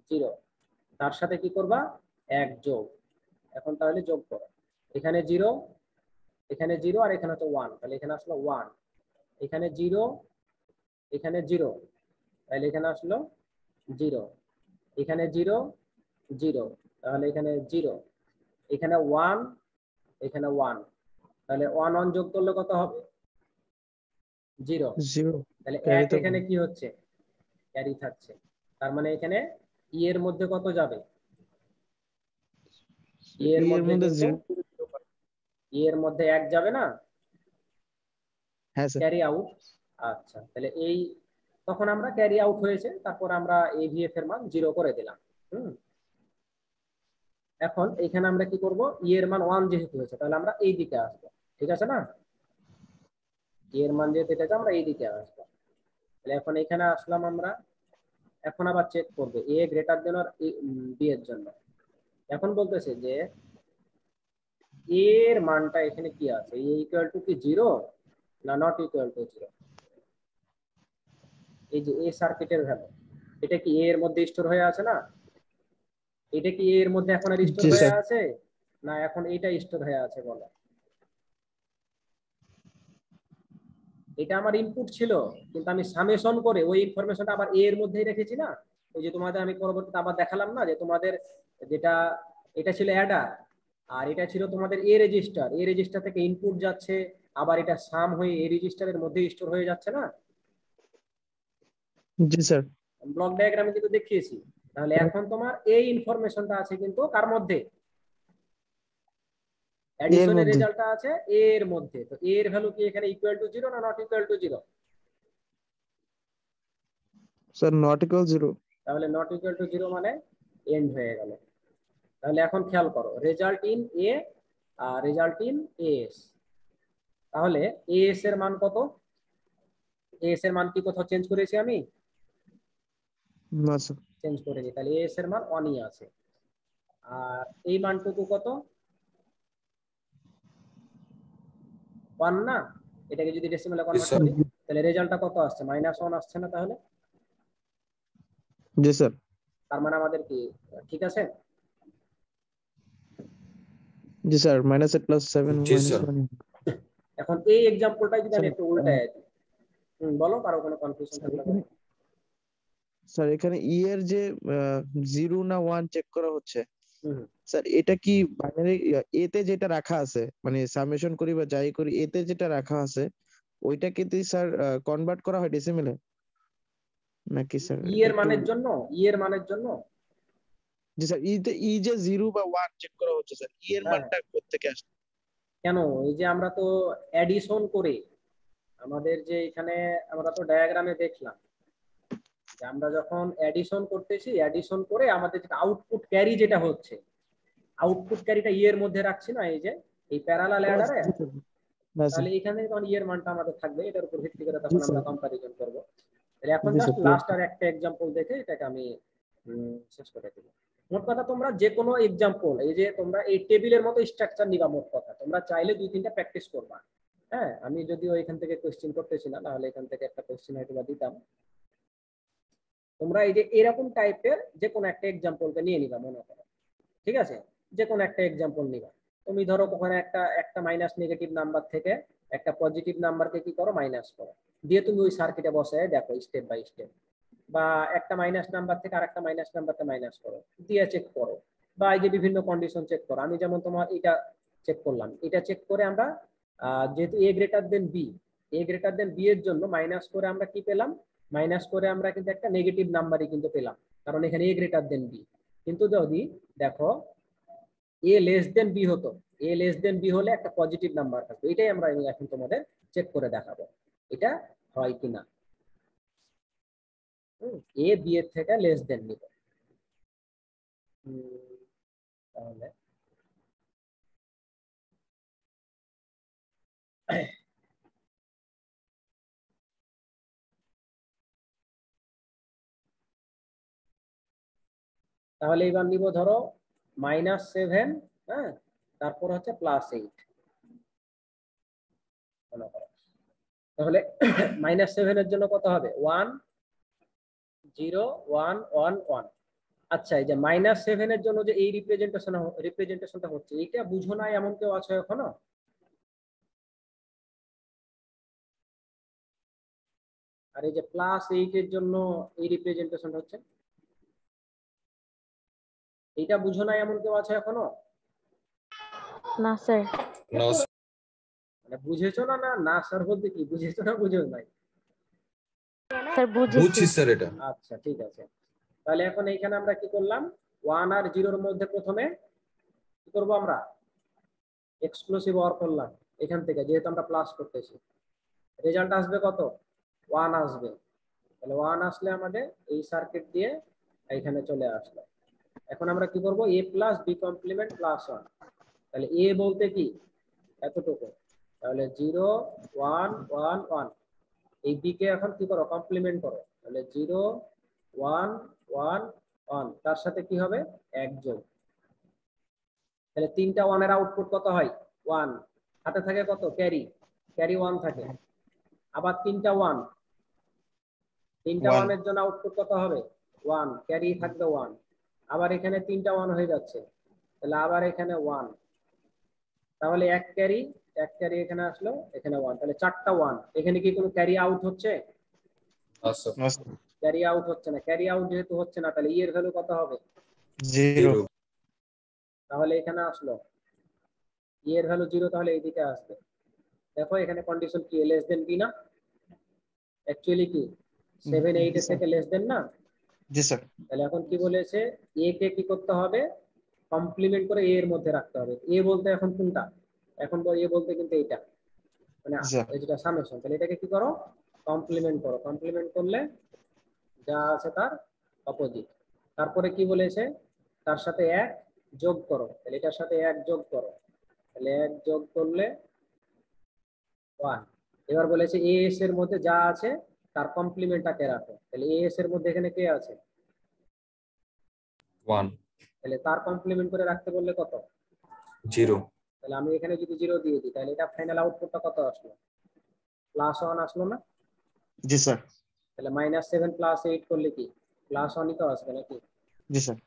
0, তার সাথে কি করবা, 1 যোগ। এখন তাহলে যোগ করো, এখানে 0 এখানে 0 আর এখানে হচ্ছে 1, তাহলে এখানে আসলো 1, এখানে 0 এখানে 0, তাহলে এখানে আসলো 0, এখানে 0 0, তাহলে এখানে 0, এখানে 1 এখানে 1, তাহলে 1 1 যোগ করলে কত হবে, 0। 0 তাহলে ক্যারি 1 তো এখানে কি হচ্ছে, ক্যারি থাকছে। তার মানে এখানে ই এর মধ্যে কত যাবে, ই এর এর মধ্যে মধ্যে কিন্তু 0 ই এর মধ্যে 1 যাবে না, হ্যাঁ স্যার ক্যারি আউট। আচ্ছা, তাহলে এই তখন আমরা ক্যারি আউট হয়েছে, তারপর আমরা AVF এর মান 0 করে দিলাম। এখন এখানে আমরা কি করব, ই এর মান 1 যেহেতু হয়েছে, তাহলে আমরা এই দিকে আসবো, ঠিক আছে না? ই এর মান যেহেতু এটা আমরা এই দিকে আসবো, তাহলে এখন এখানে আসলাম আমরা। এখন আবার চেক করবে A গ্রেটার দেন আর B এর জন্য। এখন বলতেছে যে A এর মানটা এখানে কি আছে, A ইকুয়াল টু কি 0 না নট ইকুয়াল টু 0? এই যে A সার্কিটের ভ্যালু, এটা কি A এর মধ্যে স্টোর হয়ে আছে না? এটা কি A এর মধ্যে এখন আর স্টোর জি হয়ে স্যার আছে না, এখন এটা স্টোর হয়ে আছে? বলো, এটা আমার ইনপুট ছিল, কিন্তু আমি সামেশন করে ওই ইনফরমেশনটা আবার A এর মধ্যেই রেখেছি না। ওই যে তোমাদের আমি পরবর্তীতে আবার দেখালাম না, যে তোমাদের যেটা এটা ছিল অ্যাডার, আর এটা ছিল তোমাদের A রেজিস্টার থেকে ইনপুট যাচ্ছে, আবার এটা সাম হয়ে A রেজিস্টারের মধ্যে স্টোর হয়ে যাচ্ছে না। জি স্যার ব্লক ডায়াগ্রামে কিন্তু দেখিয়েছি। তাহলে এখন তোমার এই ইনফরমেশনটা আছে কিন্তু কার মধ্যে, এর অ্যাডিশনের মধ্যে রেজাল্টটা আছে A এর মধ্যে। তো A এর ভ্যালু কি এখানে ইকুয়াল টু 0 না not equal to 0? Sir not equal 0। তাহলে নট ইকুয়াল টু 0 মানে এন্ড হয়ে গেল। তাহলে এখন খেয়াল করো, রেজাল্ট ইন এ আর রেজাল্ট ইন এস। তাহলে এস এর মান কত? এস এর মান কি কোথাও চেঞ্জ করেছি আমি? না স্যার। চেঞ্জ করিনি, তাহলে এস এর মান 1ই আছে। আর এই মানটুকু কত? 1 না? এটাকে যদি ডেসিমালে কনভার্ট স্যার। করি তাহলে রেজাল্টটা কত আসছে? -1 আসছে না? তাহলে জি স্যার। তার মানে আমাদের কি ঠিক আছে? জি স্যার, -8 + 7 জি স্যার। -1। এখন এই एग्जांपलটা যদি আমি স্যার, একটু উল্টায় দিই, বলো, কারো কোনো কনফিউশন স্যার থাকলে এখানে স্যার এখানে ই এর যে 0 না 1 চেক করা হচ্ছে, হুম, স্যার এটা কি বাইনারি এতে যেটা রাখা আছে, মানে সামেশন করি বা যাই করি এতে যেটা রাখা আছে ওইটাকে কি স্যার কনভার্ট করা হয় ডেসিমেলে নাকি স্যার? ই এটা এর একটু মানের জন্য, ই এর মানের জন্য জি স্যার, ই যে 0 বা 1 চেক করা হচ্ছে স্যার, ই এর হ্যাঁ, মানটা কোত্থেকে আসছে? কেন? এই যে আমরা তো অ্যাডিশন করে, আমাদের যে এখানে আমরা তো ডায়াগ্রামে দেখলাম যে আমরা যখন অ্যাডিশন করতেছি, অ্যাডিশন করে আমাদের যেটা আউটপুট ক্যারি যেটা হচ্ছে, আউটপুট ক্যারিটা ই এর মধ্যে রাখছি না, এই যে এই প্যারালাল ও অ্যাডারে। জি স্যার। হ্যাঁ স্যার। তাহলে এখানে তখন ই এর মানটা আমাদের থাকবে, এটার উপর ভিত্তি করে জি তখন আমরা স্যার। কম্পারিজন করব। তাহলে এখন জি জাস্ট স্যার, লাস্ট আর একটা एग्जांपल দেখে এটাকে আমি শেষ করে দেব। মোট কথা তোমরা যে কোনো एग्जांपल, এই যে তোমরা এই টেবিলের মতো স্ট্রাকচার নিবা, মোট কথা তোমরা চাইলে 2-3টা প্র্যাকটিস করবা। হ্যাঁ, আমি যদিও এখান থেকে কোশ্চেন করতেছি না, নাহলে এখান থেকে একটা কোশ্চেন হয়তো বা দিতাম। তোমরা এই যে এরকম টাইপের যে কোনো একটা एग्जांपलকে নিয়ে নিবা মনে করো, ঠিক আছে? যে কোনো একটা एग्जांपल নিবা। তুমি ধরো ওখানে একটা মাইনাস নেগেটিভ নাম্বার থেকে একটা পজিটিভ নাম্বারকে কি করো, মাইনাস করো, দিয়ে তুমি ওই সার্কিটে বসায় দেখো স্টেপ বাই স্টেপ। বা একটা মাইনাস নাম্বার থেকে আরেকটা মাইনাস নাম্বারকে মাইনাস করো, দিয়ে চেক করো। বা এই যে বিভিন্ন কন্ডিশন চেক করো। আমি যেমন তোমার এটা চেক করলাম, এটা চেক করে আমরা যেহেতু এ গ্রেটার দেন বি, এ গ্রেটার দেন বি এর জন্য মাইনাস করে আমরা কি পেলাম? মাইনাস করে আমরা কিন্তু একটা নেগেটিভ নাম্বারই কিন্তু পেলাম, কারণ এখানে এ গ্রেটার দেন বি। কিন্তু যদি দেখো এ লেস দেন বি হতো, এ লেস দেন বি হলে একটা পজিটিভ নাম্বার থাকবে। এটাই আমরা এখন তোমাদের চেক করে দেখাবো এটা হয় কিনা। এ বি এর থেকে লেস দেন নিব। তাহলে তাহলে এবার নিব ধরো -7, হ্যাঁ, তারপর হচ্ছে +8 মনে করো। তাহলে -7 এর জন্য কত হবে? 1 0 1 1 1। আচ্ছা, এই যে -7 এর জন্য যে এই রিপ্রেজেন্টেশনটা হচ্ছে, এটা বুঝো না এমন কেউ আছে এখনো? আর এই যে +8 এর জন্য এই রিপ্রেজেন্টেশনটা হচ্ছে, এটা বুঝো না এমন কেউ আছে এখনো? না স্যার। No, মানে বুঝেছো না? না না স্যার বলতে কি, বুঝেছো না বুঝেও নাই? স্যার বুঝেছি। বুঝছি স্যার এটা। আচ্ছা, ঠিক আছে। তাহলে এখন এইখানে আমরা কি করলাম, 1 আর 0 এর মধ্যে প্রথমে কি করব, আমরা এক্সক্লুসিভ অর করলাম। এখান থেকে যেহেতু আমরা প্লাস করতেছি, রেজাল্ট আসবে কত? 1 আসবে। তাহলে 1 আসলে আমাদের এই সার্কিট দিয়ে এখানে চলে আসলো। এখন আমরা কি করব, a plus B complement plus 1। তাহলে a বলতে কি এতটুকু, তাহলে 0 1 1 1। এই b কে এখন কি করো, কমপ্লিমেন্ট করো। তাহলে 0 1 1 1, তার সাথে কি হবে 1 যোগ। তাহলে 3টা 1 এর আউটপুট কত হয়? 1। হাতে থাকে কত? ক্যারি, ক্যারি 1 থাকে। আবার 3টা 1 1 এর জন্য আউটপুট কত হবে? 1, ক্যারি থাকবে 1। আবার এখানে 3টা 1 হয়ে যাচ্ছে, তাহলে আবার এখানে 1। তাহলে এক ক্যারি এখানে আসলো, এখানে 1, তাহলে 4টা 1। এখানে কি কোনো ক্যারি আউট হচ্ছে? আচ্ছা, ক্যারি আউট হচ্ছে না। ক্যারি আউট যেহেতু হচ্ছে না, তাহলে ই এর ভ্যালু কত হবে? 0। তাহলে এখানে আসলো ই এর ভ্যালু 0, তাহলে এইদিকে আসবে। দেখো এখানে কন্ডিশন কি, লেস দেন বি না? অ্যাকচুয়ালি কি 7 8 এর থেকে লেস দেন না? জি স্যার। তাহলে এখন কি বলেছে, এ কে কি করতে হবে, কমপ্লিমেন্ট করে এ এর মধ্যে রাখতে হবে। এ বলতে এখন কোনটা? এখন এ বলতে কিন্তু এইটা, মানে স্যার। এই যেটা সামেশন। তাহলে এটাকে কি করো, কমপ্লিমেন্ট করো। কমপ্লিমেন্ট করলে যা আছে তার অপোজিট। তারপরে কি বলেছে, তার সাথে 1 যোগ করো, তাহলে এটার সাথে 1 যোগ করো, তাহলে 1 যোগ করলে 1। এবার বলেছে এএস এর মধ্যে যা আছে তার কমপ্লিমেন্টটাকে রাখো, তাহলে এএস এর মধ্যে এখানে কে আছে, 1 তাহলে তার কমপ্লিমেন্ট করে রাখতে বললে কত, 0 তাহলে আমি এখানে যদি 0 দিয়ে দিই তাহলে এটা ফাইনাল আউটপুটটা কত আসলো, +1 আসলো না? জি স্যার। তাহলে -7 + 8 করলে কি +1ই তো আসবে নাকি? জি স্যার।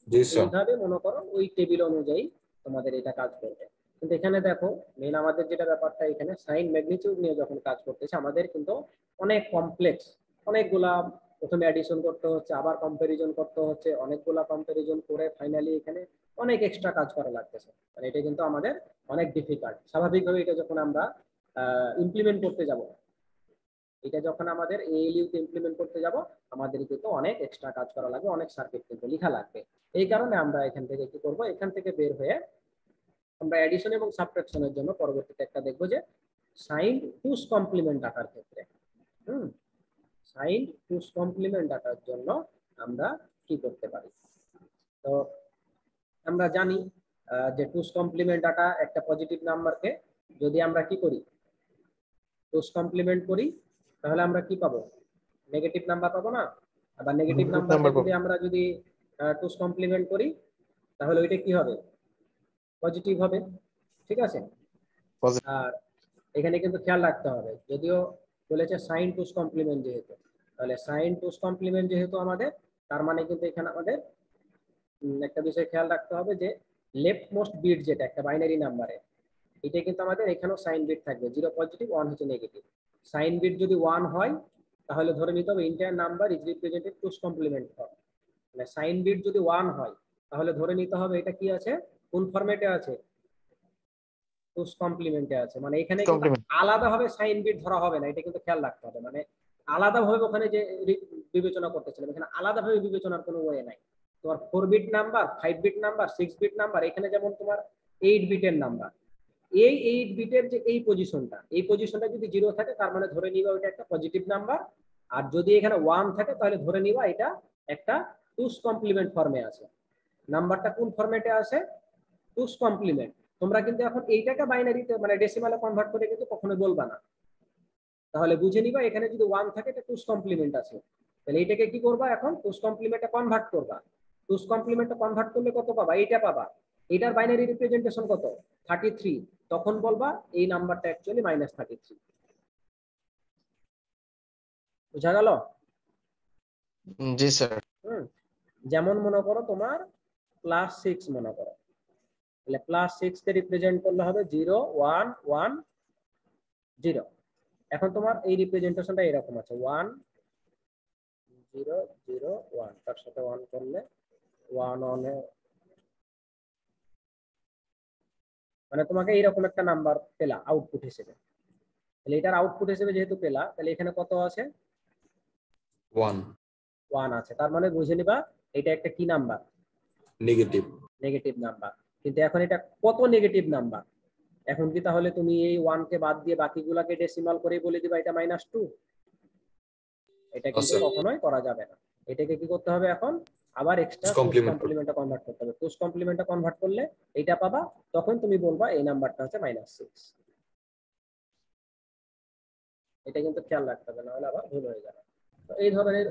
জি স্যার এইভাবে মনে করো ওই টেবিল অনুযায়ী তোমাদের এটা কাজ করবে। কিন্তু এখানে দেখো মেন আমাদের যেটা ব্যাপারটা, এখানে সাইন ম্যাগনিটিউড নিয়ে যখন কাজ করতেছে আমাদের কিন্তু অনেক কমপ্লেক্স, অনেকগুলা প্রথমে অ্যাডিশন করতে হচ্ছে, আবার কম্পারিজন করতে হচ্ছে, অনেকগুলা কম্পারিজন করে ফাইনালি এখানে অনেক এক্সট্রা কাজ করা লাগতেছে। মানে এটা কিন্তু আমাদের অনেক ডিফিকাল্ট। স্বাভাবিকভাবে এটা যখন আমরা ইমপ্লিমেন্ট করতে যাব, এটা যখন আমাদের এএলইউ তে ইমপ্লিমেন্ট করতে যাব আমাদের কিন্তু অনেক এক্সট্রা কাজ করা লাগবে, অনেক সার্কিট কিন্তু লেখা লাগবে। এই কারণে আমরা এখান থেকে কি করব, এখান থেকে বের হয়ে আমরা অ্যাডিশন এবং সাবট্রাকশনের জন্য পরবর্তীতে একটা দেখব যে সাইন টুস কমপ্লিমেন্ট আঁকার ক্ষেত্রে সাইন টুস কমপ্লিমেন্ট আঁকার জন্য আমরা কি করতে পারি। তো আমরা জানি যে টুস কমপ্লিমেন্ট আঁকা একটা পজিটিভ নাম্বারকে যদি আমরা কি করি, টুস কমপ্লিমেন্ট করি, তাহলে আমরা কি পাবো, নেগেটিভ নাম্বার পাবো না? আবার নেগেটিভ নাম্বারকে যদি আমরা যদি টুস কমপ্লিমেন্ট করি তাহলে ওইটা কি হবে, পজিটিভ হবে। ঠিক আছে, আর এখানে কিন্তু খেয়াল রাখতে হবে, যদিও বলেছে সাইন টুস কমপ্লিমেন্ট যেহেতু, তাহলে সাইন টুস কমপ্লিমেন্ট যেহেতু আমাদের, তার মানে কিন্তু এখানে আমাদের একটা বিষয় খেয়াল রাখতে হবে যে লেফট মোস্ট বিট যেটা একটা বাইনারি নাম্বারে, এটা কিন্তু আমাদের এখানেও সাইন বিট থাকবে, 0 পজিটিভ 1 হচ্ছে নেগেটিভ। সাইন বিট যদি 1 হয় তাহলে ধরে নিতে হবে entire number is represented two's complement form. মানে সাইন বিট যদি 1 হয় তাহলে ধরে নিতে হবে এটা কি আছে, কোন ফরম্যাটে আছে, টুস কমপ্লিমেন্টে আছে। মানে এখানে কিন্তু আলাদাভাবে সাইন বিট ধরা হবে না, এটা কিন্তু খেয়াল রাখতে হবে। মানে আলাদাভাবে ওখানে যে বিবেচনা করতেছিলাম এখানে আলাদাভাবে বিবেচনার কোনো ওয়ে নাই। তোমার 4 bit number, 5 bit number, 6 bit number, এখানে যেমন তোমার 8 বিটের নাম্বার, এই 8 বিটের যে এই পজিশনটা যদি 0 থাকে তার মানে ধরে নিবা ওইটা একটা পজিটিভ নাম্বার, আর যদি এখানে 1 থাকে তাহলে ধরে নিবা এটা একটা টুস কমপ্লিমেন্ট ফর্মে আছে। নাম্বারটা কোন ফরম্যাটে আছে, টুস কমপ্লিমেন্ট। তোমরা কিন্তু এখন এইটাকে বাইনারিতে মানে ডেসিমালে কনভার্ট করে কিন্তু কখনো বলবা না, তাহলে বুঝে নিবা এখানে যদি 1 থাকে এটা টুস কমপ্লিমেন্ট আছে। তাহলে এটাকে কি করবা, এখন টুস কমপ্লিমেন্টে কনভার্ট করবা। টুস কমপ্লিমেন্টে কনভার্ট করলে কত পাবা, এইটা পাবা। এটার বাইনারি রিপ্রেজেন্টেশন কত, 33। তখন বলবা এই নাম্বারটা অ্যাকচুয়ালি -33। বুঝা গেল? জি স্যার। যেমন মনে করো তোমার +6 মনে করো, তাহলে +6 কে রিপ্রেজেন্ট করলে হবে 0 1 1 0। এখন তোমার এই রিপ্রেজেন্টেশনটা এরকম আছে 1 0 0 1, তার সাথে 1 করলে 1 1 মানে তোমাকে এইরকম একটা নাম্বার পেলা আউটপুট হিসেবে। তাহলে এটার আউটপুট হিসেবে যেহেতু পেলা তাহলে এখানে কত আছে, 1 আছে। তার মানে বুঝে নিবা এটা একটা কি নাম্বার, নেগেটিভ নাম্বার। কিন্তু এখন এটা কত নেগেটিভ নাম্বার, এখন কি তাহলে তুমি এই 1 কে বাদ দিয়ে বাকিগুলোকে ডেসিমাল করে বলে দিবা এটা -2? এটা কিন্তু কখনোই করা যাবে না। এটাকে কি করতে হবে, এখন আবার এক্সট্রা টুস কমপ্লিমেন্টে কনভার্ট করতে হবে। টুস কমপ্লিমেন্টে কনভার্ট করলে এটা পাবা, তখন তুমি বলবা এই নাম্বারটা হচ্ছে -6। এটা কিন্তু খেয়াল রাখতে হবে, নাহলে আবার ভুল হয়ে যাবে। তো এই ধরনের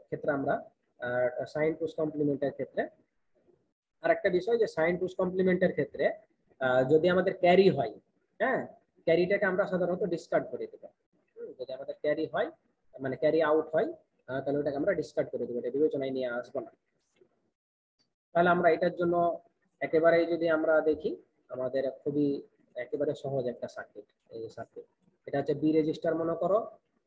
ক্ষেত্রে আমরা সাইন টুস কমপ্লিমেন্টের ক্ষেত্রে আরেকটা বিষয় যে সাইন টুস কমপ্লিমেন্টের ক্ষেত্রে যদি আমাদের ক্যারি হয়, হ্যাঁ, ক্যারিটাকে আমরা সাধারণত ডিসকার্ড করে দেব। যদি আমাদের ক্যারি হয় মানে ক্যারি আউট হয় তাহলে ওটাকে আমরা ডিসকার্ড করে দেবো, এটা বিবেচনায় নিয়ে আসবো না। তাহলে আমরা এটার জন্য একেবারেই যদি আমরা দেখি আমাদের খুবই একেবারে সহজ একটা সার্কিট। এই সার্কিট এটা হচ্ছে বি রেজিস্টার মনে করো,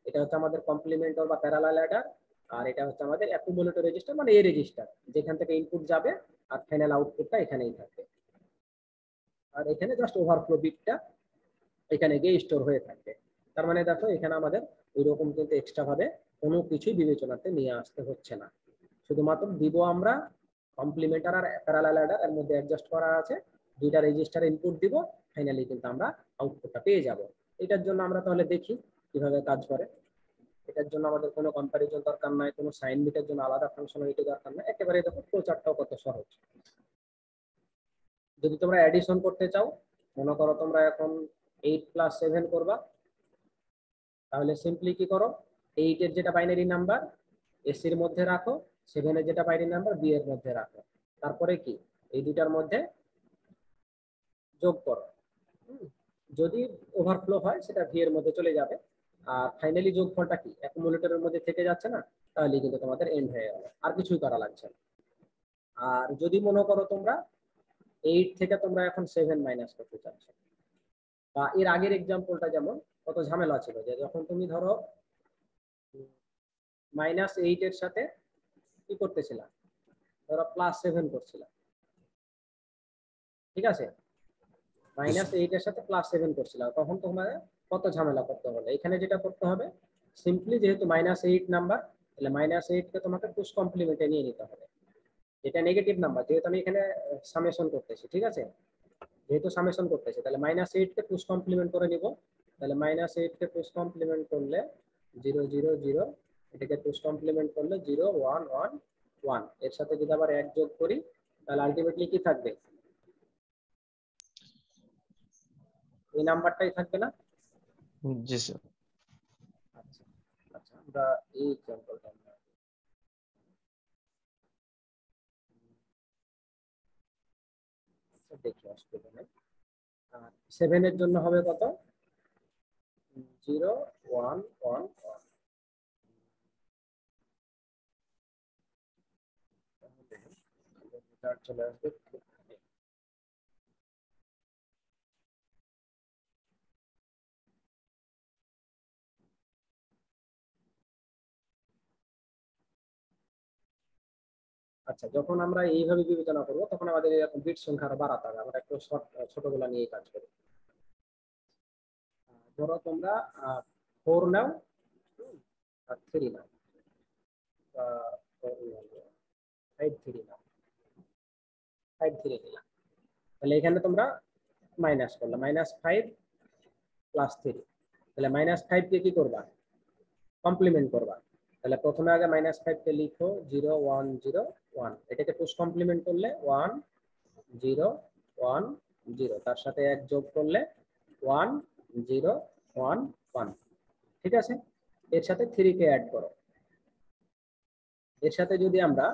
এটা হচ্ছে আমাদের কমপ্লিমেন্টর বা প্যারালাল অ্যাডার, আর এটা হচ্ছে আমাদের অ্যাকুমুলেটর রেজিস্টার মানে এ রেজিস্টার, যেখান থেকে ইনপুট যাবে আর ফাইনাল আউটপুটটা এখানেই থাকবে। আর এখানে জাস্ট ওভারফ্লো বিটটা এখানে গিয়ে স্টোর হয়ে থাকবে। তার মানে দেখো এখানে আমাদের ওইরকম কিন্তু এক্সট্রা ভাবে কোনো কিছুই বিবেচনাতে নিয়ে আসতে হচ্ছে না, শুধুমাত্র দিব আমরা কমপ্লিমেন্টার আর প্যারালাল অ্যাডার, এর মধ্যে অ্যাডজাস্ট করা আছে, দুইটা রেজিস্টার ইনপুট দিব, ফাইনালি কিন্তু আমরা আউটপুটটা পেয়ে যাব। এটার জন্য আমরা তাহলে দেখি কিভাবে কাজ করে। এটার জন্য আমাদের কোনো কম্পারিজন দরকার নাই, কোনো সাইন বিটের জন্য আলাদা ফাংশনালিটি দরকার নাই, একেবারে দেখো ফ্লোচার্টটাও কত সহজ। যদি তোমরা অ্যাডিশন করতে চাও, মনে করো তোমরা এখন 8 + 7 করবা, তাহলে সিম্পলি কি করো, 8 এর যেটা বাইনারি নাম্বার এসি এর মধ্যে রাখো, 7 এর যেটা বাইনারি নাম্বার বি এর মধ্যে রাখো, তারপরে কি এই দুটার মধ্যে যোগ করো। যদি ওভারফ্লো হয় সেটা ভি এর মধ্যে চলে যাবে, আর ফাইনালি যোগফলটা কি অ্যাকুমুলেটরের মধ্যে থেকে যাচ্ছে না, তাহলে কিন্তু তোমাদের এন্ড হয়ে গেল, আর কিছুই করা লাগছে না। আর যদি মনে করো তোমরা 8 থেকে তোমরা এখন 7 মাইনাস করতে চাচ্ছ, বা এর আগের এক্সাম্পলটা যেমন কত ঝামেলা ছিল, যে যখন তুমি ধরো -8 এর সাথে কি করতেছিলাম, ধরো +7 করছিলাম, ঠিক আছে, -8 এর সাথে +7 করছিলাম, তখন তোমার কত ঝামেলা করতে হবে। এখানে যেটা করতে হবে সিম্পলি, যেহেতু -8 নাম্বার, তাহলে -8 কে তোমাকে পুশ কমপ্লিমেন্টে নিয়ে নিতে হবে। এটা নেগেটিভ নাম্বার, যেহেতু আমি এখানে সামেশন করতেছি, ঠিক আছে, যেহেতু সামেশন করতেছি, তাহলে -8 কে পুশ কমপ্লিমেন্ট করে নিব। তাহলে -8 কে পুশ কমপ্লিমেন্ট করলে 0 0 0, এটাকে পুশ কমপ্লিমেন্ট করলে 0 1 1 1, এর সাথে যদি আবার 1 যোগ করি, তাহলে আলটিমেটলি কি থাকবে, এই নাম্বারটাই থাকবে না। জি স্যার। আচ্ছা আচ্ছা, আমরা এই এক্সাম্পলটা দেখি, অসুবিধা নেই। 7 এর জন্য হবে কত, 0 1 1 1, চলে আসবে। আচ্ছা, যখন আমরা এইভাবে বিবেচনা করব তখন আমাদের এরকম বিট সংখ্যা আরো বাড়াতে হবে, আমরা একটু ছোটগুলা নিয়ে কাজ করি। ধরো তোমরা 4 নাও আর 3 নাও, 5 3 নাও, 5 3 নিলাম, তাহলে এখানে তোমরা মাইনাস করলে -5 + 3, তাহলে -5 কে কি করবা, কমপ্লিমেন্ট করবা। তাহলে প্রথমে আগে -5 কে লিখো 0 1 0 1, এটাকে পুশ কমপ্লিমেন্ট করলে 1 0 1 0, তার সাথে 1 যোগ করলে 1 0 1 1, ঠিক আছে। এর সাথে 3 কে অ্যাড করো, এর সাথে যদি আমরা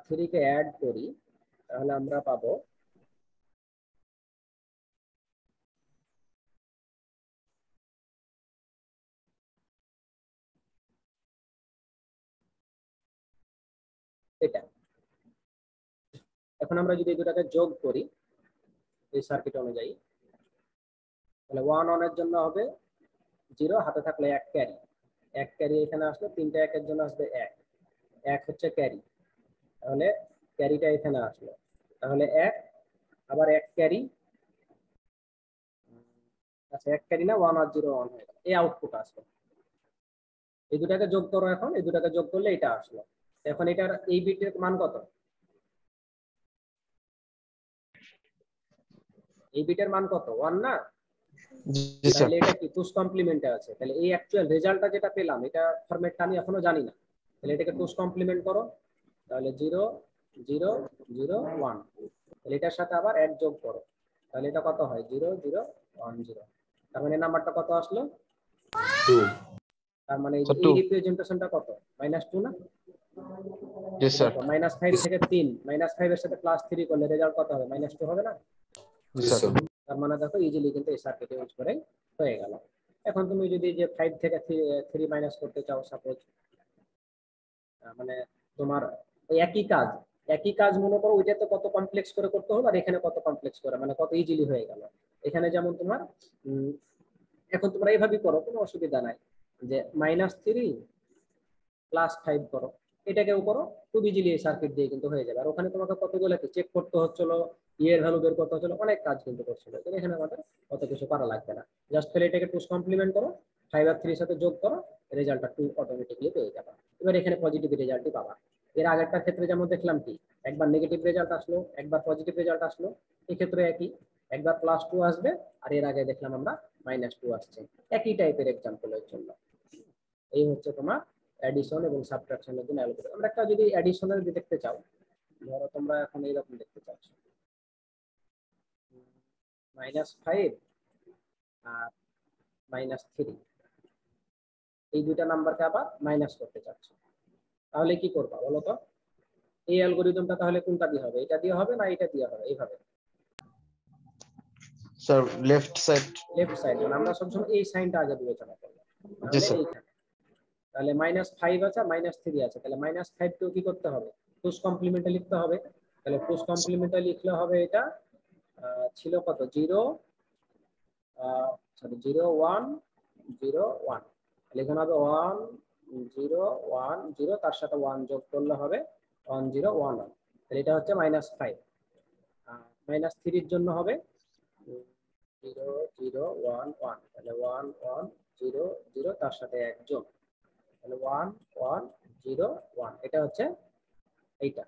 3 কে অ্যাড করি, তাহলে আমরা পাবো এটা। এখন আমরা যদি এই দুটাকে যোগ করি এই সার্কিট অনুযায়ী, তাহলে 1 1 এর জন্য হবে 0, হাতে থাকলে 1 ক্যারি, 1 ক্যারি এখানে আসলো, 3টা 1 এর জন্য আসবে 1, 1 হচ্ছে ক্যারি, তাহলে ক্যারিটা এখানে আসলো, তাহলে 1 আবার 1 ক্যারি, আচ্ছা 1 ক্যারি না 1 আর 0 1 হয়ে গেল, এই আউটপুট আসলো। এই দুটাকে যোগ করো, এখন এই দুটাকে যোগ করলে এটা আসলো। এখন এটার এই বিটের মান কত, এই বিটের মান কত, 1 না, জি স্যার। তাহলে এটা কি পুশ কমপ্লিমেন্টে আছে, তাহলে এই অ্যাকচুয়াল রেজাল্টটা যেটা পেলাম এটা ফরম্যাটটা আমি এখনো জানি না, তাহলে এটাকে পুশ কমপ্লিমেন্ট করো, তাহলে 0 0 0 1, তাহলে এটার সাথে আবার 1 যোগ করো, তাহলে এটা কত হয় 0 0 1 0, তার মানে নাম্বারটা কত আসলো 2, তার মানে এই Two. রিপ্রেজেন্টেশনটা কত, -2 না। জি স্যার। দেখো -5 থেকে 3, -5 এর সাথে +3 করলে রেজাল্ট কত হবে, -2 হবে না। জি yes স্যার। sir, তার মানে দেখো ইজিলি কিন্তু এই সার্কিট ইউজ করে হয়ে গেল। এখন তুমি যদি যে 5 থেকে 3 মাইনাস করতে চাও, সাপোজ মানে তোমার ওই একই কাজ মনে করো, ওইটাতে কত কমপ্লেক্স করে করতে হবে আর এখানে কত কমপ্লেক্স করে, মানে কত ইজিলি হয়ে গেল। এখানে যেমন তোমার এখন তোমরা এইভাবেই করো, কোনো অসুবিধা নাই, যে -3 + 5 করো, এটাকেও করো, খুব ইজিলি এই সার্কিট দিয়ে কিন্তু হয়ে যাবে। আর ওখানে তোমাকে কতগুলো চেক করতে হচ্ছিল, এর ভ্যালু বের করতে হচ্ছিল, অনেক কাজ কিন্তু করছিল, কিন্তু এখানে আমাদের কত কিছু করা লাগবে না, জাস্ট ফেলে এটাকে পুশ কমপ্লিমেন্ট করো, 5 আর 3 এর সাথে যোগ করো, রেজাল্টটা 2 অটোমেটিকলি পেয়ে যাবে। এবার এখানে পজিটিভ রেজাল্টই পাবা। এর আগেরটার ক্ষেত্রে যেমন দেখলাম কি, একবার নেগেটিভ রেজাল্ট আসলো, একবার পজিটিভ রেজাল্ট আসলো, এক্ষেত্রে একই, একবার +2 আসবে, আর এর আগে দেখলাম আমরা -2 আসছে, একই টাইপের এক্সাম্পলের জন্য। এই হচ্ছে তোমার অ্যাডিশন এবং সাবট্রাকশনের জন্য অ্যালগরিদম। আমরা একটা যদি অ্যাডিশনাল দেখতে চাও, ধরো তোমরা এখন এইরকম দেখতে চাচ্ছ -5 আর -3, এই দুইটা নাম্বারকে আবার মাইনাস করতে চাচ্ছ, তাহলে কি করবা বলো তো? এই অ্যালগরিদমটা তাহলে কোনটা দিয়ে হবে? এটা দিয়ে হবে না এটা দিয়ে হবে? এইভাবে sir left side. Left side, মানে আমরা সবসময় এই সাইনটা আগে বিবেচনা করব। জি তাহলে স্যার। এইখানে তাহলে -5 আছে আর -3 আছে, তাহলে -5 কেও কি করতে হবে? টুস কমপ্লিমেন্টে লিখতে হবে। তাহলে টুস কমপ্লিমেন্টে লিখলে হবে এটা ছিল কত 0 সরি 0 1 0 1, তাহলে এখানে হবে 1 0 1 0, তার সাথে 1 যোগ করলে হবে 1 0 1 1, তাহলে এটা হচ্ছে -5। -3 এর জন্য হবে 0 0 1 1, তাহলে 1 1 0 0, তার সাথে 1 যোগ, তাহলে 1 1 0 1, এটা হচ্ছে এইটা।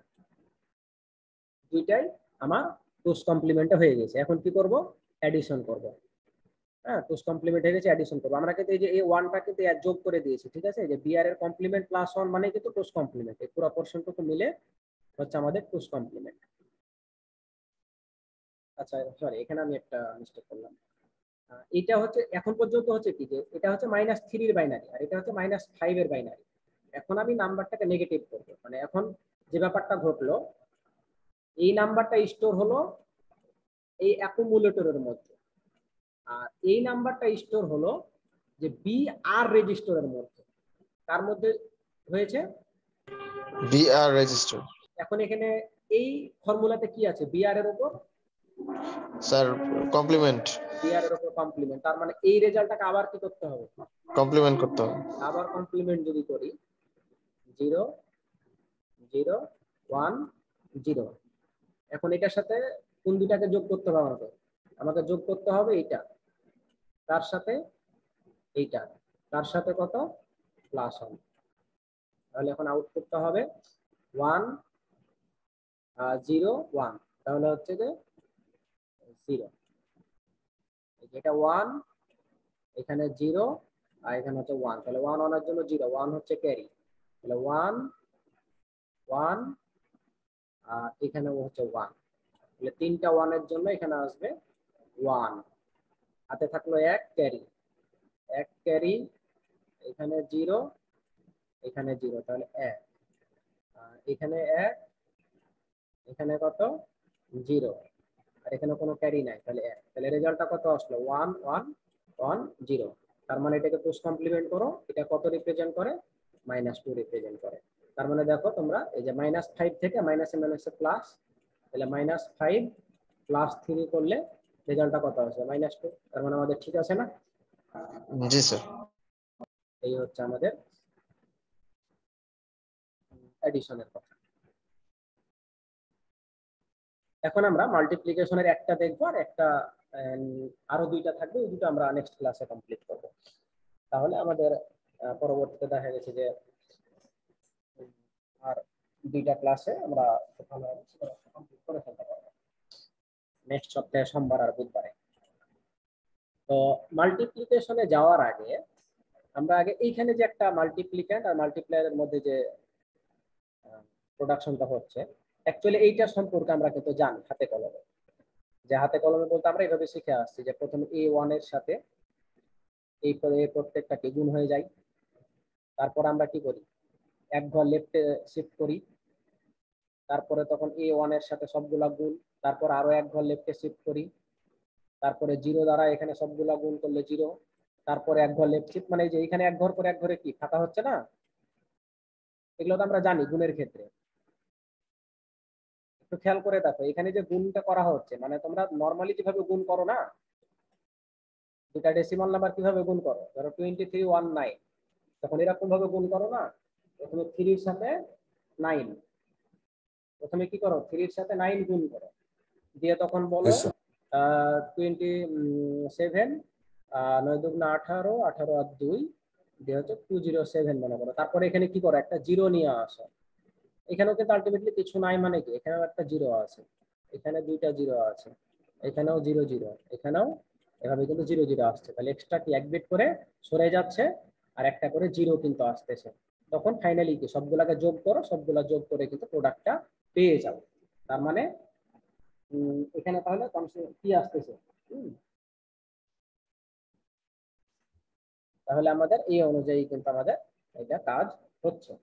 দুইটাই আমার টুস কমপ্লিমেন্টে হয়ে গেছে। এখন কি করব? অ্যাডিশন করব। হ্যাঁ, টুস কমপ্লিমেন্ট হয়ে গেছে, অ্যাডিশন করব। আমরা কিন্তু এই যে এই 1টা কিন্তু যোগ করে দিয়েছি, ঠিক আছে? যে বিআর এর কমপ্লিমেন্ট প্লাস 1 মানে কিন্তু টুস কমপ্লিমেন্ট, এই পুরো পোরশনটুকু মিলে হচ্ছে আমাদের টুস কমপ্লিমেন্ট। আচ্ছা সরি, এখানে আমি একটা মিস্টেক করলাম। এটা হচ্ছে এখন পর্যন্ত হচ্ছে কি, যে এটা হচ্ছে -3 এর বাইনারি আর এটা হচ্ছে -5 এর বাইনারি। এখন আমি নাম্বারটাকে নেগেটিভ করব, মানে এখন যে ব্যাপারটা ঘটলো, এই নাম্বারটা স্টোর হলো এই অ্যাকুমুলেটরের মধ্যে, আর এই নাম্বারটা স্টোর হলো যে বিআর রেজিস্টারের মধ্যে। তার মধ্যে হয়েছে বিআর রেজিস্টার। এখন এখানে এই ফর্মুলাতে কি আছে? বিআর এর উপর স্যার কমপ্লিমেন্ট। বিআর এর উপর কমপ্লিমেন্ট, তার মানে এই রেজাল্টটাকে আবার কি করতে হবে? কমপ্লিমেন্ট করতে হবে। আবার কমপ্লিমেন্ট যদি করি 0 0 1 0, এখন এটার সাথে কোন দুটাকে যোগ করতে হবে? আমাকে যোগ করতে হবে এটা, তার সাথে এইটা, তার সাথে কত +1, তাহলে এখন আউটপুটটা হবে 1 0 1, তাহলে হচ্ছে যে 0, এটা 1, এখানে 0 আর এখানে হচ্ছে 1, তাহলে 1 1 এর জন্য 0, 1 হচ্ছে ক্যারি, তাহলে 1 1 আর এখানে হচ্ছে 1, তাহলে তিনটা 1 এর জন্য এখানে আসবে 1, হাতে থাকলো 1 ক্যারি, 1 ক্যারি, এখানে 0 এখানে 0, তাহলে 1, এখানে 1, এখানে কত 0, আর এখানে কোনো ক্যারি নাই, তাহলে 1, তাহলে রেজাল্টটা কত আসলো 1 1 1 0। তার মানে এটাকে টুস কমপ্লিমেন্ট করো, এটা কত রিপ্রেজেন্ট করে? -2 রিপ্রেজেন্ট করে। তার মানে দেখো তোমরা এই যে -5 থেকে মাইনাসে মাইনাসে প্লাস, তাহলে -5 +3 করলে রেজাল্টটা কত আসবে? -2। তার মানে আমাদের ঠিক আছে না? জি স্যার। এই হচ্ছে আমাদের অ্যাডিশনের কথা। এখন আমরা মাল্টিপ্লিকেশনের একটা দেখবো, আর একটা আরো দুইটা থাকবে, ওই দুটো আমরা নেক্সট ক্লাসে কমপ্লিট করব। তাহলে আমাদের পরবর্তীতে দেখা গেছে যে আর দুইটা ক্লাসে আমরা কমপ্লিট করে ফেলতে পারবো নেক্সট সপ্তাহে সোমবার আর বুধবারে। তো মাল্টিপ্লিকেশনে যাওয়ার আগে আমরা আগে এইখানে যে একটা মাল্টিপ্লিক্যান্ট আর মাল্টিপ্লায়ারের মধ্যে যে প্রোডাকশনটা হচ্ছে, অ্যাকচুয়ালি এইটা সম্পর্কে আমরা কিন্তু জানি হাতে কলমে। যে হাতে কলমে বলতে আমরা এইভাবে শিখে আসছি যে প্রথমে A1 এর সাথে এই প্রত্যেকটাকে গুণ হয়ে যায়, তারপর আমরা কি করি? এক ঘর লেফটে শিফট করি, তারপরে তখন A1 এর সাথে সবগুলা গুণ, তারপর আরো এক ঘর লেফটে শিফট করি, তারপরে 0 দ্বারা এখানে সবগুলা গুণ করলে 0, তারপরে এক ঘর লেফট শিফট, মানে এই যে এখানে এক ঘর করে এক ঘরে কি খাতা হচ্ছে না? এগুলো তো আমরা জানি গুণের ক্ষেত্রে। একটু খেয়াল করে দেখো এখানে যে গুণটা করা হচ্ছে, মানে তোমরা নরমালি যেভাবে গুণ করো না, দুটা ডেসিমাল নাম্বার কিভাবে গুণ করো, ধরো 2319, তখন এরকম ভাবে গুণ করো না। প্রথমে 3 এর সাথে 9, প্রথমে কি করো 3 এর সাথে 9 গুণ করো, দিয়ে তখন বলো 27 9 দুগুণে 18 18 আর 2 দিয়ে হচ্ছে 207 মনে করো। তারপরে এখানে কি করো? একটা 0 নিয়ে আসো। এখানেও কিন্তু আলটিমেটলি কিছু নাই, মানে কি এখানেও একটা 0 আছে, এখানে দুইটা 0 আছে, এখানেও 0 0, এখানেও এভাবে কিন্তু 0 0 আসছে। তাহলে এক্সট্রা কি 1 বিট করে সরে যাচ্ছে, আর একটা করে জিরো কিন্তু আসতেছে, তখন ফাইনালি কি সবগুলাকে যোগ করো, সবগুলা যোগ করে কিন্তু প্রোডাক্টটা পেয়ে যাও। তার মানে এখানে তাহলে কি আসতেছে, তাহলে আমাদের এই অনুযায়ী কিন্তু আমাদের এটা কাজ হচ্ছে।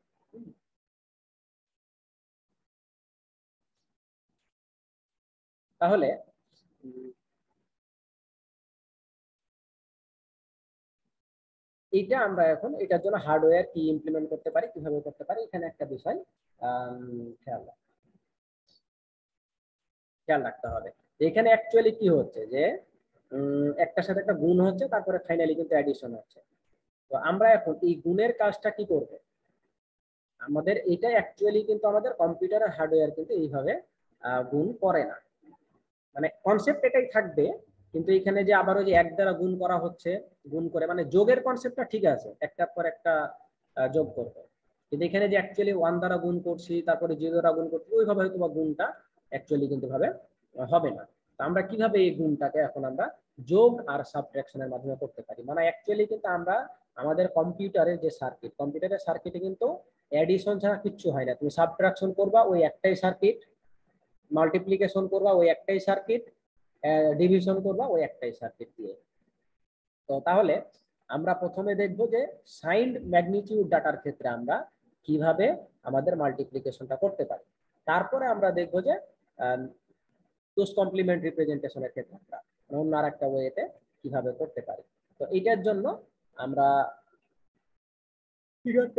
তাহলে এইটা আমরা এখন এটার জন্য হার্ডওয়্যার কি ইমপ্লিমেন্ট করতে পারি, কিভাবে করতে পারি, এখানে একটা বিষয় খেয়াল রাখতে হবে। এখানে অ্যাকচুয়ালি কি হচ্ছে যে একটার সাথে একটা গুণ হচ্ছে, তারপরে ফাইনালি কিন্তু অ্যাডিশন হচ্ছে। তো আমরা এখন এই গুণের কাজটা কি করব, আমাদের এটা অ্যাকচুয়ালি কিন্তু আমাদের কম্পিউটারের হার্ডওয়্যার কিন্তু এইভাবে গুণ করে না, মানে কনসেপ্ট এটাই থাকবে, কিন্তু এখানে যে আবারও যে এক দ্বারা গুণ করা হচ্ছে, গুণ করে মানে যোগের কনসেপ্টটা ঠিক আছে, একটার পর একটা যোগ করবে, কিন্তু এখানে যে অ্যাকচুয়ালি ওয়ান দ্বারা গুণ করছি তারপরে জিরো দ্বারা গুণ করছি ওইভাবে হয়তো বা গুণটা অ্যাকচুয়ালি কিন্তু ভাবে হবে না। তো আমরা কিভাবে এই গুণটাকে এখন আমরা যোগ আর সাবট্রাকশনের মাধ্যমে করতে পারি, মানে অ্যাকচুয়ালি কিন্তু আমরা আমাদের কম্পিউটারের যে সার্কিট, কম্পিউটারের সার্কিটে কিন্তু অ্যাডিশন ছাড়া কিচ্ছু হয় না, তুমি সাবট্রাকশন করবা ওই একটাই সার্কিট, মাল্টিপ্লিকেশন করবা ওই একটাই সার্কিট, ডিভিশন করবা ওই একটাই সার্কিট দিয়ে। তো তাহলে আমরা প্রথমে দেখব যে সাইন্ড ম্যাগনিটিউড ডাটার ক্ষেত্রে আমরা কিভাবে আমাদের মাল্টিপ্লিকেশনটা করতে পারি, তারপরে আমরা দেখব যে টুস কমপ্লিমেন্ট রিপ্রেজেন্টেশনের ক্ষেত্রে আমরা অন্য আর একটা ওয়েতে কিভাবে করতে পারি। তো এটার জন্য আমরা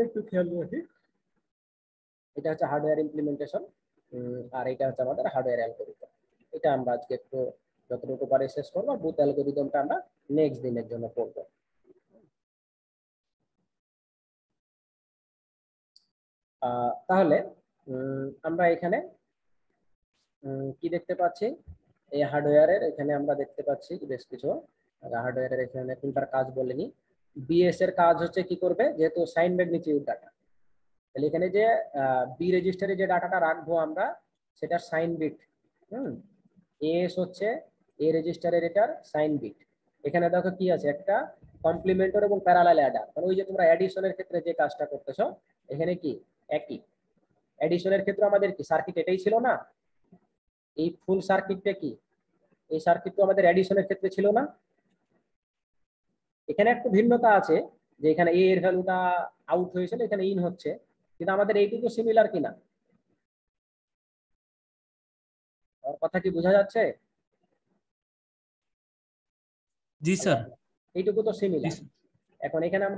একটু খেয়াল রাখি, এটা হচ্ছে হার্ডওয়্যার ইমপ্লিমেন্টেশন, আর এটা হচ্ছে আমাদের হার্ডওয়্যার অ্যালগরিদম। এটা আমরা আজকে একটু যতটুকু পারি শেষ করবো, বুথ অ্যালগরিদমটা আমরা নেক্সট দিনের জন্য পড়বো। তাহলে আমরা এখানে কি দেখতে পাচ্ছি, এই হার্ডওয়্যারের এখানে আমরা দেখতে পাচ্ছি বেশ কিছু হার্ডওয়্যারের এখানে কোনটার কাজ বলেনি। বিএস এর কাজ হচ্ছে কি করবে, যেহেতু সাইন ম্যাগনিটিউড ডাটা, তাহলে এখানে যে বি রেজিস্টারে যে ডাটাটা রাখবো আমরা সেটা সাইন বিট, এস হচ্ছে এ রেজিস্টারের এটার সাইন বিট। এখানে দেখো কি আছে, একটা কমপ্লিমেন্টর এবং প্যারালাল অ্যাডার, মানে ওই যে তোমরা অ্যাডিশনের ক্ষেত্রে যে কাজটা করতেছো এখানে কি একই, অ্যাডিশনের ক্ষেত্রে আমাদের কি সার্কিট এটাই ছিল না, এই ফুল সার্কিটটা কি, এই সার্কিট তো আমাদের অ্যাডিশনের ক্ষেত্রে ছিল না। এখানে একটু ভিন্নতা আছে যে এখানে এ এর ভ্যালুটা আউট হয়েছিল, এখানে ইন হচ্ছে, কিন্তু আমাদের এইটুকু সিমিলার কিনা, কথা কি বোঝা যাচ্ছে? জি স্যার, এইটুকু তো সিমিলার। এখন এখানে আমরা